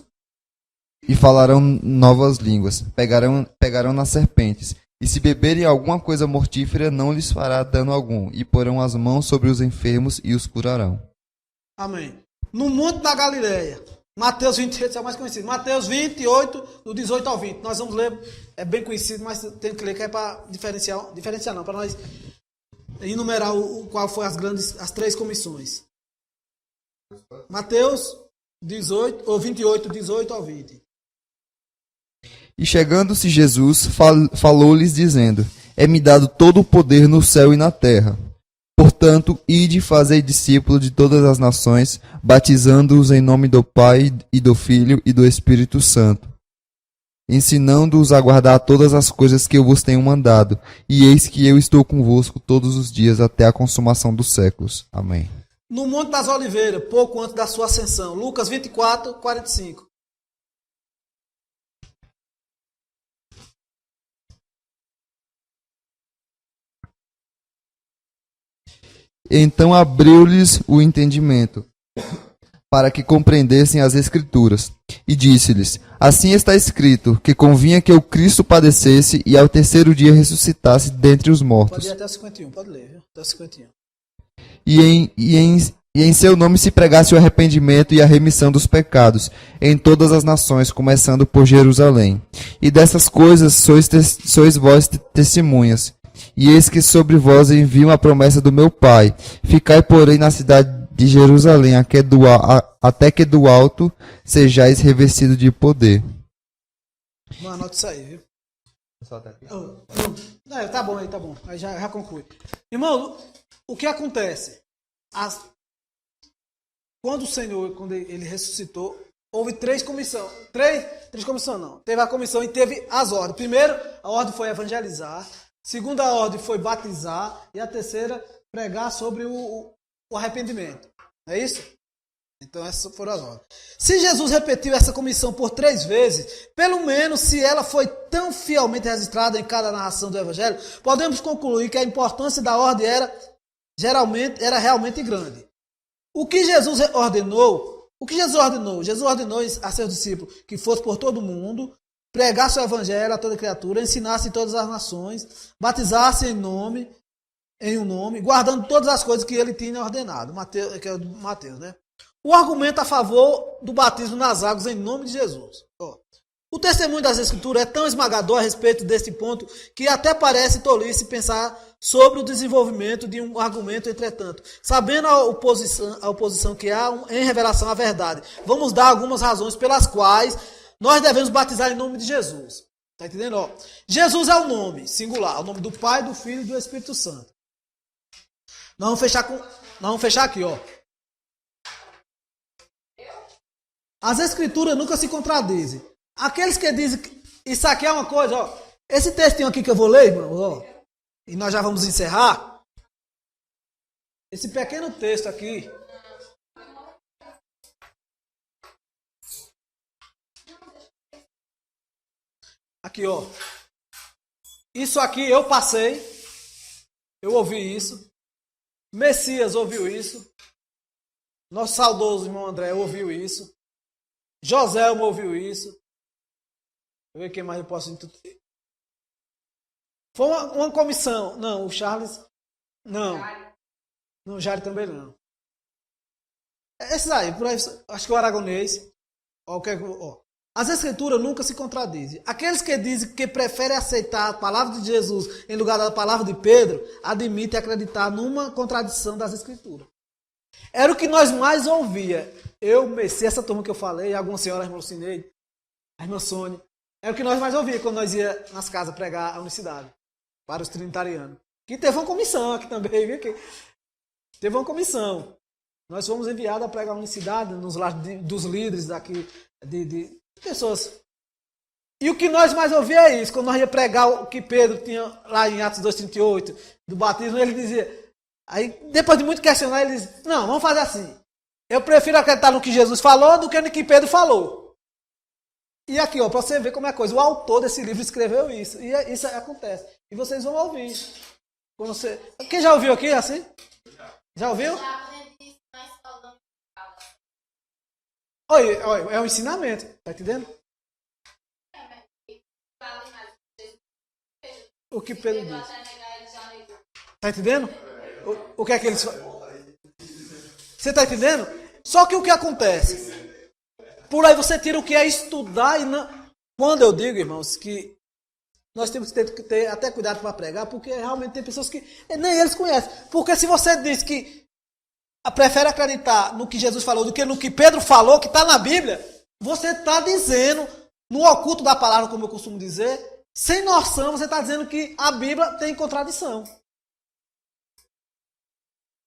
e falarão novas línguas. Pegarão nas serpentes. E se beberem alguma coisa mortífera, não lhes fará dano algum. E porão as mãos sobre os enfermos e os curarão. Amém. No Monte da Galileia. Mateus 28 é o mais conhecido. Mateus 28, do 18 ao 20. Nós vamos ler, é bem conhecido, mas tem que ler que é para diferenciar não, para nós enumerar qual foi as 3 comissões. Mateus 28, 18 ao 20. E chegando-se Jesus, falou-lhes dizendo: É-me dado todo o poder no céu e na terra. Portanto, ide e fazei discípulos de todas as nações, batizando-os em nome do Pai, e do Filho, e do Espírito Santo, ensinando-os a guardar todas as coisas que eu vos tenho mandado. E eis que eu estou convosco todos os dias, até a consumação dos séculos. Amém. No Monte das Oliveiras, pouco antes da sua ascensão. Lucas 24, 45. Então abriu-lhes o entendimento, para que compreendessem as Escrituras. E disse-lhes: Assim está escrito, que convinha que o Cristo padecesse e ao terceiro dia ressuscitasse dentre os mortos. Pode ir até o 51, pode ler, viu? Até o 51. E em seu nome se pregasse o arrependimento e a remissão dos pecados em todas as nações, começando por Jerusalém. E dessas coisas sois vós testemunhas. E eis que sobre vós envio a promessa do meu Pai. Ficai, porém, na cidade de Jerusalém, até que do alto sejais revestido de poder. Não, anota isso aí, viu? Tá bom aí, tá bom. Aí já conclui. Irmão, o que acontece? Quando o Senhor, quando ele ressuscitou, houve 3 comissões. Três comissões não. Teve a comissão e teve as ordens. Primeiro, a ordem foi evangelizar. Segunda ordem foi batizar. E a terceira, pregar sobre o arrependimento. Não é isso? Então essas foram as ordens. Se Jesus repetiu essa comissão por 3 vezes, pelo menos se ela foi tão fielmente registrada em cada narração do Evangelho, podemos concluir que a importância da ordem era realmente grande. O que Jesus ordenou? Jesus ordenou a seus discípulos que fosse por todo mundo, pregasse o Evangelho a toda criatura, ensinasse em todas as nações, batizasse em um nome, guardando todas as coisas que ele tinha ordenado. Que é o Mateus, né? O argumento a favor do batismo nas águas em nome de Jesus. O testemunho das Escrituras é tão esmagador a respeito desse ponto que até parece tolice pensar sobre o desenvolvimento de um argumento, entretanto. Sabendo a oposição que há em revelação à verdade, vamos dar algumas razões pelas quais nós devemos batizar em nome de Jesus. Está entendendo? Jesus é o nome singular, o nome do Pai, do Filho e do Espírito Santo. Nós vamos fechar aqui, ó. As Escrituras nunca se contradizem. Aqueles que dizem que isso aqui é uma coisa, ó. Esse textinho aqui que eu vou ler, irmão, ó, e nós já vamos encerrar. Esse pequeno texto aqui. Aqui, ó. Isso aqui eu passei. Eu ouvi isso. Messias ouviu isso. Nosso saudoso irmão André ouviu isso. Joselmo ouviu isso. Deixa eu ver quem mais eu posso introduzir. Foi uma comissão. Não, o Charles. Não. Não, o Jário também não. Esses aí, por aí, acho que o aragonês. As escrituras nunca se contradizem. Aqueles que dizem que preferem aceitar a palavra de Jesus em lugar da palavra de Pedro, admitem acreditar numa contradição das escrituras. Era o que nós mais ouvia. Eu, Messias, essa turma que eu falei, algumas senhoras, a irmã Lucineide, a irmã Sônia. Era o que nós mais ouvia quando nós ia nas casas pregar a unicidade para os trinitarianos. Que teve uma comissão aqui também, viu? Teve uma comissão. Nós fomos enviados a pregar a unicidade nos lares dos líderes daqui, de pessoas. E o que nós mais ouvia é isso. Quando nós ia pregar o que Pedro tinha lá em Atos 2,38, do batismo, ele dizia... Aí, depois de muito questionar, ele diz, não, vamos fazer assim. Eu prefiro acreditar no que Jesus falou do que no que Pedro falou. E aqui, ó, para você ver como é a coisa. O autor desse livro escreveu isso. E isso acontece. E vocês vão ouvir. Quando você... Quem já ouviu aqui assim? Já ouviu? Oi, é um ensinamento. Tá entendendo? O que Pedro diz. Tá entendendo? O que é que eles fazem? Você tá entendendo? Só que o que acontece? Por aí você tira o que é estudar e não... Quando eu digo, irmãos, que nós temos que ter até cuidado para pregar, porque realmente tem pessoas que nem eles conhecem. Porque se você diz que prefere acreditar no que Jesus falou do que no que Pedro falou, que está na Bíblia, você está dizendo, no oculto da palavra, como eu costumo dizer, sem noção, você está dizendo que a Bíblia tem contradição.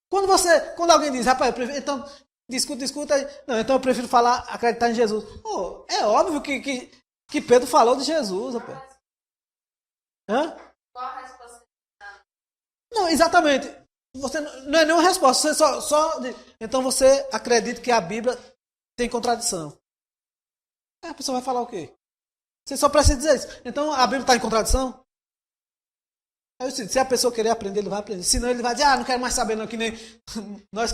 Quando alguém diz, rapaz, eu prefiro, então, discuta, não, então eu prefiro acreditar em Jesus. Oh, é óbvio que Pedro falou de Jesus, rapaz. Hã? Qual a resposta? Não, exatamente. Você não é nenhuma resposta. Você só diz, então você acredita que a Bíblia tem contradição. A pessoa vai falar o quê? Você só precisa dizer isso. Então a Bíblia está em contradição? Aí eu disse, se a pessoa querer aprender, ele vai aprender. Senão ele vai dizer, não quero mais saber não, que nem nós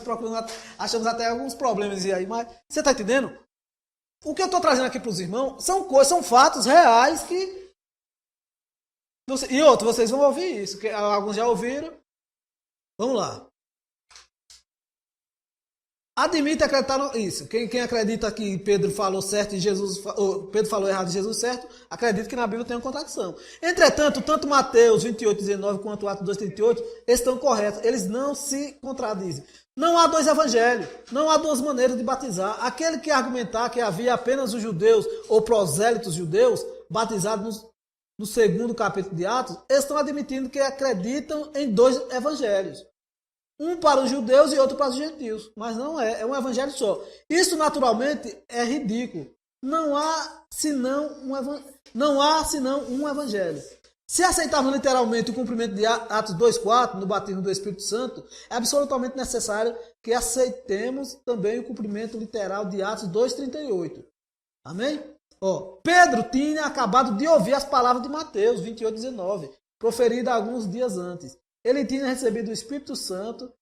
procuramos, achamos até alguns problemas aí, mas você está entendendo? O que eu estou trazendo aqui para os irmãos são fatos reais que... E outro, vocês vão ouvir isso, que alguns já ouviram. Vamos lá. Admite acreditar isso. Quem acredita que Pedro falou certo e Pedro falou errado e Jesus certo, acredita que na Bíblia tem uma contradição. Entretanto, tanto Mateus 28:19 quanto Atos 2:38 estão corretos. Eles não se contradizem. Não há dois evangelhos. Não há duas maneiras de batizar. Aquele que argumentar que havia apenas os judeus ou prosélitos judeus batizados no segundo capítulo de Atos, estão admitindo que acreditam em dois evangelhos. Um para os judeus e outro para os gentios. Mas não é um evangelho só. Isso, naturalmente, é ridículo. Não há senão um evangelho. Se aceitarmos literalmente o cumprimento de Atos 2:4, no batismo do Espírito Santo, é absolutamente necessário que aceitemos também o cumprimento literal de Atos 2:38. Amém? Pedro tinha acabado de ouvir as palavras de Mateus 28:19, proferidas alguns dias antes. Ele tinha recebido o Espírito Santo.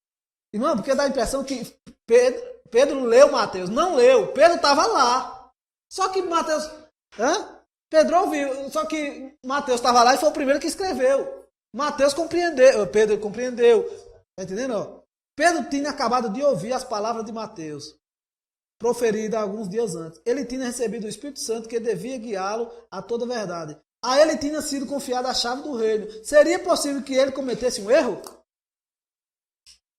Irmão, porque dá a impressão que Pedro leu Mateus. Não leu. Pedro estava lá. Só que Mateus... Pedro ouviu. Só que Mateus estava lá e foi o primeiro que escreveu. Mateus compreendeu. Pedro compreendeu. Está entendendo? Pedro tinha acabado de ouvir as palavras de Mateus, proferidas alguns dias antes. Ele tinha recebido o Espírito Santo que devia guiá-lo a toda a verdade. A ele tinha sido confiada a chave do reino. Seria possível que ele cometesse um erro?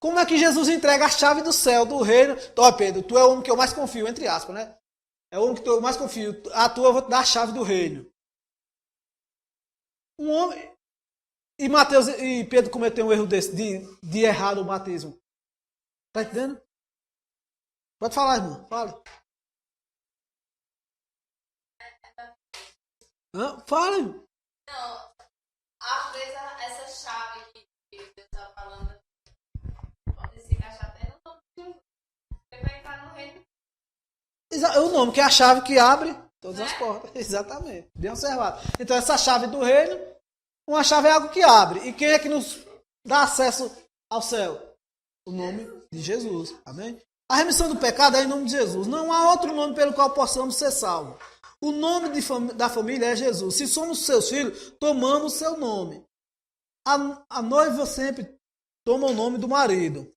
Como é que Jesus entrega a chave do céu, do reino? Pedro, tu é o homem que eu mais confio, entre aspas, né? É o homem que eu mais confio. A tua eu vou te dar a chave do reino. Um homem... E Pedro cometeu um erro desse, de errar no batismo. Tá entendendo? Pode falar, irmão. Fala. Fala, irmão. Não, às vezes essa chave que Deus está falando pode se encaixar até no nome de Jesus. Você vai entrar no reino. É o nome que é a chave que abre todas as portas. Exatamente. Bem observado. Então essa chave do reino, uma chave é algo que abre. E quem é que nos dá acesso ao céu? O nome de Jesus. Amém? A remissão do pecado é em nome de Jesus. Não há outro nome pelo qual possamos ser salvos. O nome da família é Jesus. Se somos seus filhos, tomamos seu nome. A noiva sempre toma o nome do marido.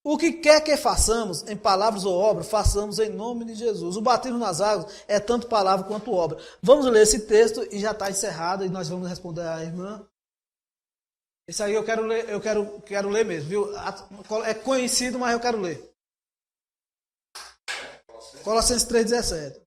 O que quer que façamos, em palavras ou obras, façamos em nome de Jesus. O batismo nas águas é tanto palavra quanto obra. Vamos ler esse texto e já está encerrado e nós vamos responder à irmã. Isso aí eu quero ler mesmo, viu? É conhecido, mas eu quero ler. Colossenses 3,17.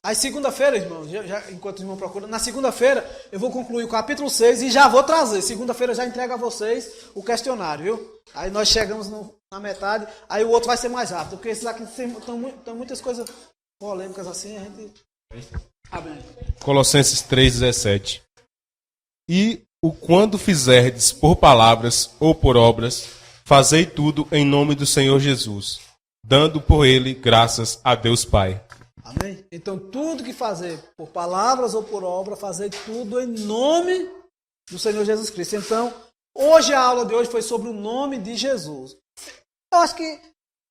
Aí segunda-feira, irmão, enquanto o irmão procura, na segunda-feira eu vou concluir o capítulo 6 e já vou trazer. Segunda-feira eu já entrego a vocês o questionário, viu? Aí nós chegamos na metade, aí o outro vai ser mais rápido, porque esses aqui estão muitas coisas polêmicas assim, a gente... Amém. Colossenses 3,17. E o quando fizerdes por palavras ou por obras, fazei tudo em nome do Senhor Jesus, dando por ele graças a Deus Pai. Amém? Então, tudo que fazer, por palavras ou por obra, fazer tudo em nome do Senhor Jesus Cristo. Então, hoje a aula de hoje foi sobre o nome de Jesus. Eu acho que,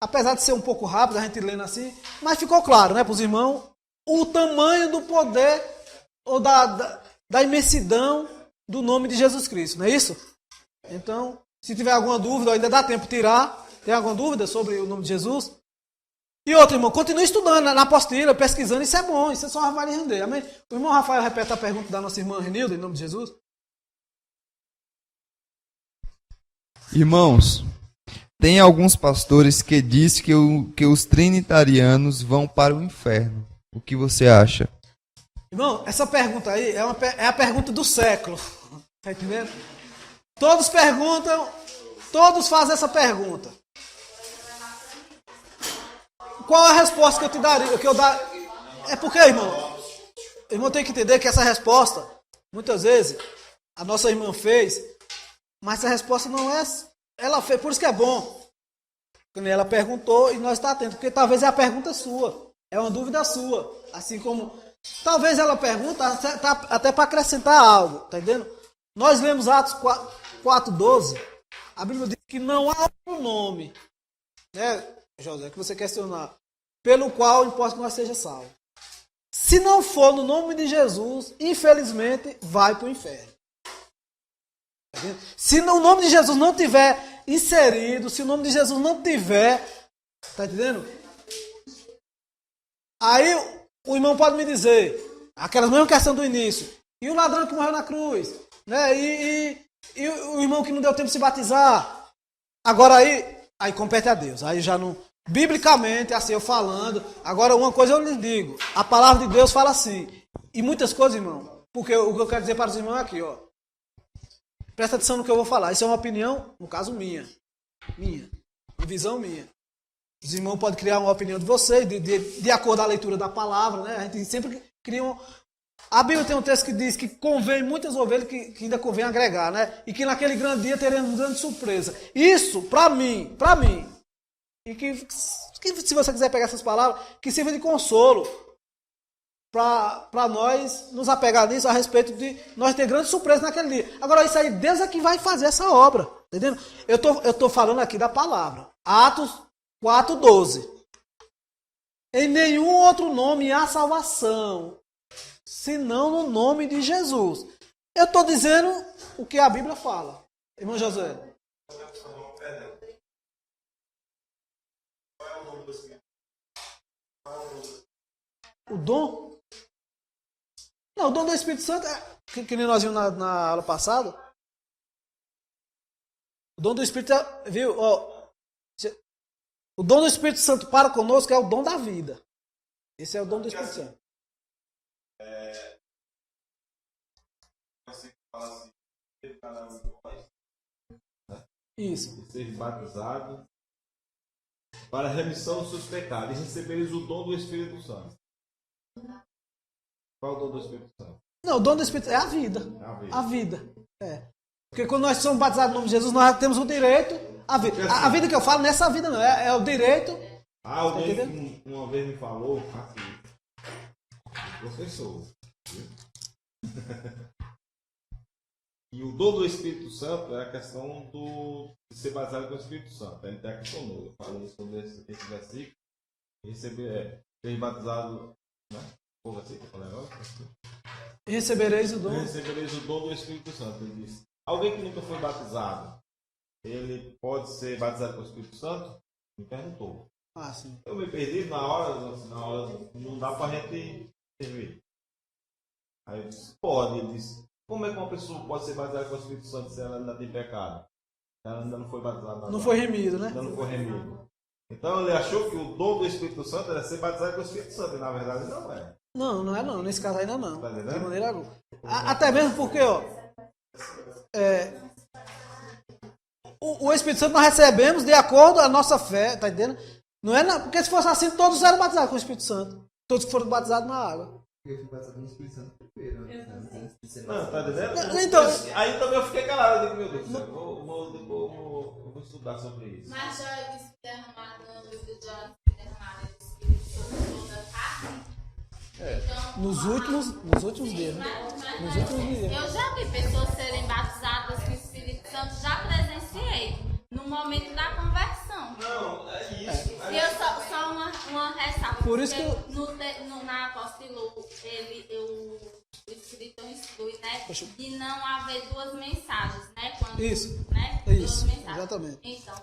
apesar de ser um pouco rápido, a gente lendo assim, mas ficou claro, né, para os irmãos, o tamanho do poder ou da imensidão do nome de Jesus Cristo, não é isso? Então, se tiver alguma dúvida, ainda dá tempo de tirar. Tem alguma dúvida sobre o nome de Jesus? E outro, irmão, continue estudando na apostila, pesquisando, isso é bom, isso só vai lhe render. Amém? O irmão Rafael repete a pergunta da nossa irmã Renilda, em nome de Jesus. Irmãos, tem alguns pastores que dizem que os trinitarianos vão para o inferno. O que você acha? Irmão, essa pergunta aí é a pergunta do século. Tá entendendo? Todos perguntam, todos fazem essa pergunta. Qual a resposta que eu te daria? É porque, irmão, o irmão tem que entender que essa resposta, muitas vezes, a nossa irmã fez, mas essa resposta não é... Ela fez, por isso que é bom. Quando ela perguntou e nós estamos atentos, porque talvez é a pergunta sua, é uma dúvida sua. Assim como, talvez ela pergunta até para acrescentar algo, tá entendendo? Nós lemos Atos 4:12, a Bíblia diz que não há outro nome, né, José, que você questionar, pelo qual importa que nós seja salvo. Se não for no nome de Jesus, infelizmente, vai para o inferno. Tá vendo? Se o nome de Jesus não tiver inserido, se o nome de Jesus não tiver, tá entendendo? Aí o irmão pode me dizer, aquela mesma questão do início, e o ladrão que morreu na cruz, né? E o irmão que não deu tempo de se batizar. Agora aí compete a Deus. Aí já não... Biblicamente, assim, eu falando. Agora, uma coisa eu lhes digo. A palavra de Deus fala assim. E muitas coisas, irmão. Porque o que eu quero dizer para os irmãos é aqui, ó. Presta atenção no que eu vou falar. Isso é uma opinião, no caso, minha. Uma visão minha. Os irmãos podem criar uma opinião de vocês, de acordo com a leitura da palavra, né? A gente sempre cria um... A Bíblia tem um texto que diz que convém muitas ovelhas, que ainda convém agregar, né? E que naquele grande dia teremos uma grande surpresa. Isso, para mim, e que se você quiser pegar essas palavras, que sirva de consolo para nós nos apegar nisso a respeito de nós ter grande surpresa naquele dia. Agora, isso aí, Deus é que vai fazer essa obra, entendendo? Eu tô falando aqui da palavra. Atos 4:12. Em nenhum outro nome há salvação, senão no nome de Jesus. Eu estou dizendo o que a Bíblia fala. Irmão José. O dom? Não, o dom do Espírito Santo é que nem nós vimos na aula passada. O dom do Espírito, viu? Ó, o dom do Espírito Santo para conosco é o dom da vida. Esse é o dom do Espírito Santo. Isso. Ser batizado para a remissão dos seus pecados e receberes o dom do Espírito Santo. Qual é o dom do Espírito Santo? Não, o dom do Espírito é a vida. A vida. É. Porque quando nós somos batizados no nome de Jesus, nós temos o direito à vida. A vida que eu falo não é essa vida, não. É o direito. Alguém que uma vez me falou assim, professor. Viu? E o dom do Espírito Santo é a questão de ser batizado com o Espírito Santo. Ele até questionou. Eu falei sobre esse versículo. Ser batizado, né? Povo assim, que fala agora? Recebereis o dom. Recebereis o dom do Espírito Santo. Ele disse: alguém que nunca foi batizado, ele pode ser batizado com o Espírito Santo? Me perguntou. Ah, sim. Eu me perdi na hora, não dá pra gente servir. Aí eu disse: pode. Ele disse: como é que uma pessoa pode ser batizada com o Espírito Santo se ela ainda tem pecado? Ela ainda não foi batizada. Não foi remido, né? Ainda não foi remido. Então ele achou que o dom do Espírito Santo era ser batizado com o Espírito Santo, e na verdade não é. Não, não é não. Nesse caso ainda não. Tá entendendo? De maneira alguma. Até mesmo porque, ó, o Espírito Santo nós recebemos de acordo com a nossa fé, tá entendendo? Não é porque se fosse assim, todos eram batizados com o Espírito Santo. Todos que foram batizados na água. Eu fui batizado no Espírito Santo primeiro. Não, tá entendendo? Então, aí também eu fiquei calado, eu digo, meu Deus do céu, eu vou estudar sobre isso. Mas já disse que derramado no livro de Jonas, derramado no Espírito sobre toda a carne. Então, nos últimos dias. Nos últimos dias. Eu já vi pessoas serem batizadas com o Espírito Santo, já presenciei no momento da conversão. Não, é isso. E eu só uma ressalva. Por isso porque que na apóstolo, o Espírito instrui, né? De não haver duas mensagens, né? Quando, Isso. Né? Isso, Duas mensagens. exatamente. Então,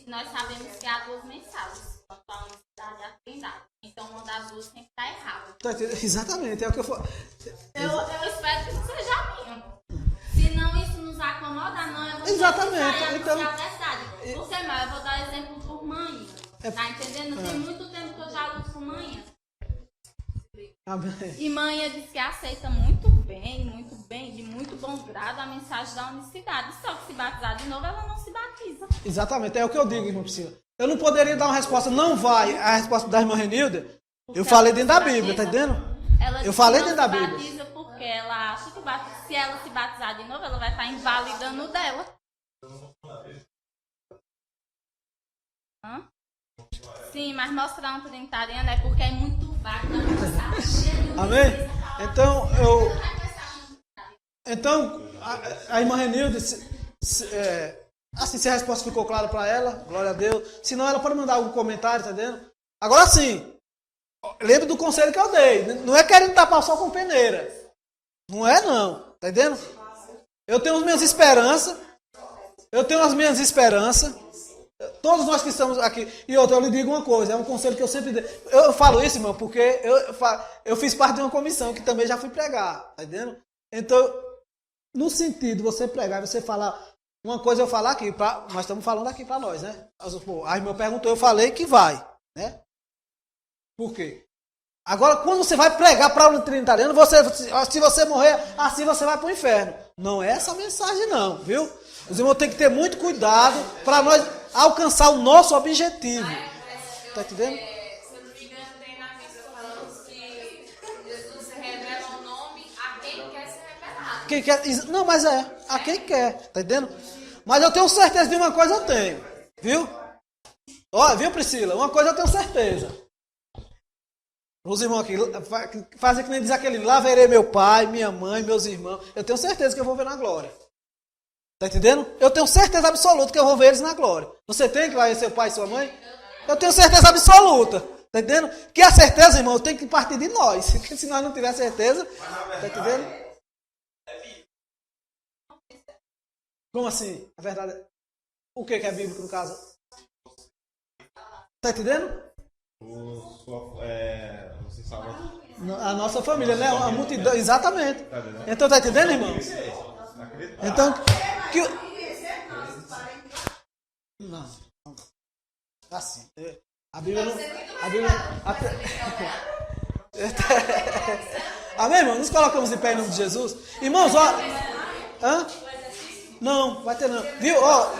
nós sabemos que há duas mensagens quanto à unicidade e à trindade. Então, uma das duas tem que estar errada. Tá entendendo? Exatamente, é o que eu falo. Eu espero que isso seja a minha. Se não isso nos acomoda, não, eu vou Exatamente, então- a verdade. Porque, mas eu vou dar exemplo por mãe. Tá entendendo? Tem muito tempo que eu já luto com mãe. Amém. E mãe diz que aceita muito bem, de muito bom grado a mensagem da unicidade. Só que se batizar de novo, ela não se batiza. Exatamente, é o que eu digo, irmão Priscila. Eu não poderia dar uma resposta, não vai, a resposta da irmã Renilda. Eu falei dentro da Bíblia, tá entendendo? Ela diz Eu falei que dentro não da se Bíblia. batiza porque ela acha que se ela se batizar de novo, ela vai estar invalidando o dela. Hã? Sim, mas mostrar um trinitariano é porque é muito vago na mensagem. Amém? Então, a irmã Renilda, assim, se a resposta ficou clara para ela, glória a Deus. Se não, ela pode mandar algum comentário, tá entendendo? Agora sim, lembre do conselho que eu dei. Não é querendo tapar só com peneira. Não é não, tá entendendo? Eu tenho as minhas esperanças. Todos nós que estamos aqui. E outra, eu lhe digo uma coisa, é um conselho que eu sempre dei. Eu falo isso, irmão, porque eu fiz parte de uma comissão que também já fui pregar, tá entendendo? Então, no sentido de você pregar, você falar. Uma coisa eu falar aqui, nós estamos falando aqui para nós, né? A irmã perguntou, eu falei que vai, né? Por quê? Agora, quando você vai pregar para o trinitariano, se você morrer, assim você vai para o inferno. Não é essa a mensagem não, viu? Os irmãos têm que ter muito cuidado para nós alcançar o nosso objetivo. Tá entendendo? Se eu não me engano, tem na Bíblia falando que Jesus se revela o nome a quem quer ser revelado. Quem quer, não, mas a quem quer, tá entendendo? Mas eu tenho certeza de uma coisa, eu tenho, viu? Ó, viu, Priscila? Uma coisa eu tenho certeza. Os irmãos aqui fazem que nem diz aquele, lá verei meu pai, minha mãe, meus irmãos. Eu tenho certeza que eu vou ver na glória. Tá entendendo? Eu tenho certeza absoluta que eu vou ver eles na glória. Você tem que vai ver seu pai e sua mãe? Eu tenho certeza absoluta. Tá entendendo? Que a certeza, irmão, tem que partir de nós. Porque se nós não tiver certeza, tá entendendo? Como assim? A verdade. O que é bíblico no caso? Tá entendendo? Você salva. A nossa família, né? A multidão, exatamente. Então tá entendendo, irmão? Então, que não. Assim, a Bíblia não. Amém, irmão? Nos colocamos de pé em nome de Jesus. Irmãos, ó. Hã? Não, vai ter não. Viu? Ó,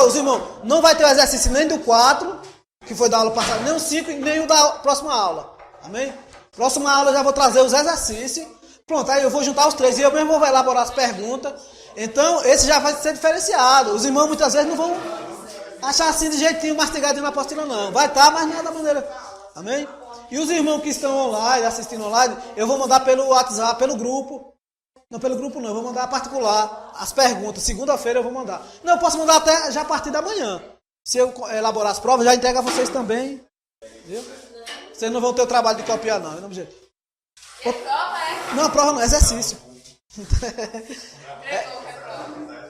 os irmãos, não vai ter o exercício nem do 4, que foi da aula passada, nem o 5 e nem o da próxima aula. Amém? Próxima aula eu já vou trazer os exercícios. Pronto, aí eu vou juntar os 3 e eu mesmo vou elaborar as perguntas. Então, esse já vai ser diferenciado. Os irmãos muitas vezes não vão achar assim de jeitinho mastigadinho na apostila, não. Vai estar, mas não é da maneira. Amém? E os irmãos que estão online, assistindo online, eu vou mandar pelo WhatsApp, pelo grupo. Não, pelo grupo não, eu vou mandar particular as perguntas. Segunda-feira eu vou mandar. Não, eu posso mandar até já a partir da manhã. Se eu elaborar as provas, já entrego a vocês também. Viu? Vocês não vão ter o trabalho de copiar, não. Em nome de Jesus. É prova, é? Não, prova não, é exercício.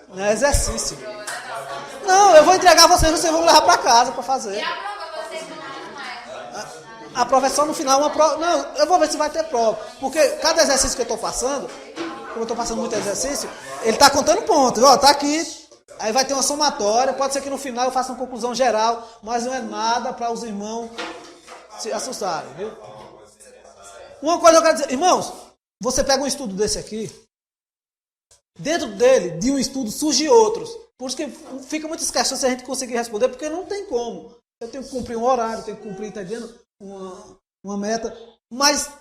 Não é exercício. Não, eu vou entregar a vocês vão levar para casa para fazer. E a prova vocês vão mais? A prova é só no final, uma prova. Não, eu vou ver se vai ter prova. Porque cada exercício que eu estou passando, como eu estou passando muito exercício, ele está contando pontos. Ó, tá aqui. Aí vai ter uma somatória. Pode ser que no final eu faça uma conclusão geral, mas não é nada para os irmãos se assustarem, viu? Uma coisa eu quero dizer, irmãos, você pega um estudo desse aqui, dentro dele, de um estudo, surgem outros. Por isso que fica muitas questões se a gente conseguir responder, porque não tem como. Eu tenho que cumprir um horário, tenho que cumprir, entendendo? Uma meta. Mas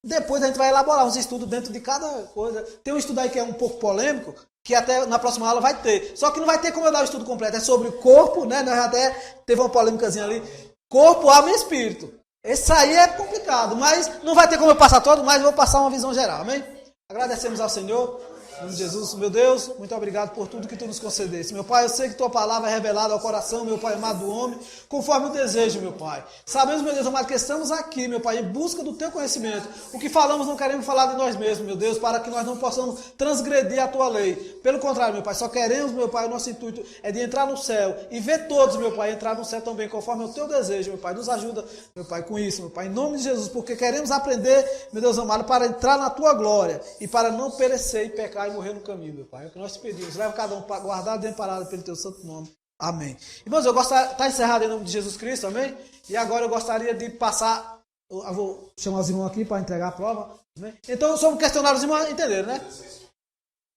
depois a gente vai elaborar uns estudos dentro de cada coisa. Tem um estudo aí que é um pouco polêmico, que até na próxima aula vai ter. Só que não vai ter como eu dar o estudo completo. É sobre o corpo, né? Nós até teve uma polêmicazinha ali. Corpo, alma e espírito. Esse aí é complicado, mas não vai ter como eu passar todo, mas eu vou passar uma visão geral, amém? Agradecemos ao Senhor, em nome de Jesus, meu Deus, muito obrigado por tudo que tu nos concedeste. Meu Pai, eu sei que tua palavra é revelada ao coração, meu Pai amado do homem, conforme o desejo, meu Pai. Sabemos, meu Deus amado, que estamos aqui, meu Pai, em busca do teu conhecimento. O que falamos não queremos falar de nós mesmos, meu Deus, para que nós não possamos transgredir a tua lei. Pelo contrário, meu Pai, só queremos, meu Pai, o nosso intuito é de entrar no céu e ver todos, meu Pai, entrar no céu também, conforme o teu desejo, meu Pai. Nos ajuda, meu Pai, com isso, meu Pai, em nome de Jesus, porque queremos aprender, meu Deus amado, para entrar na tua glória e para não perecer e pecar e morrer no caminho, meu Pai. É o que nós te pedimos. Leva cada um guardado e amparado pelo teu santo nome. Amém. Irmãos, eu gostaria, está encerrado em nome de Jesus Cristo, amém? E agora eu gostaria de passar, eu vou chamar os irmãos aqui para entregar a prova, amém? Então, sobre questionar os irmãos, entenderam, né?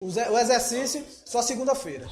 O exercício só segunda-feira.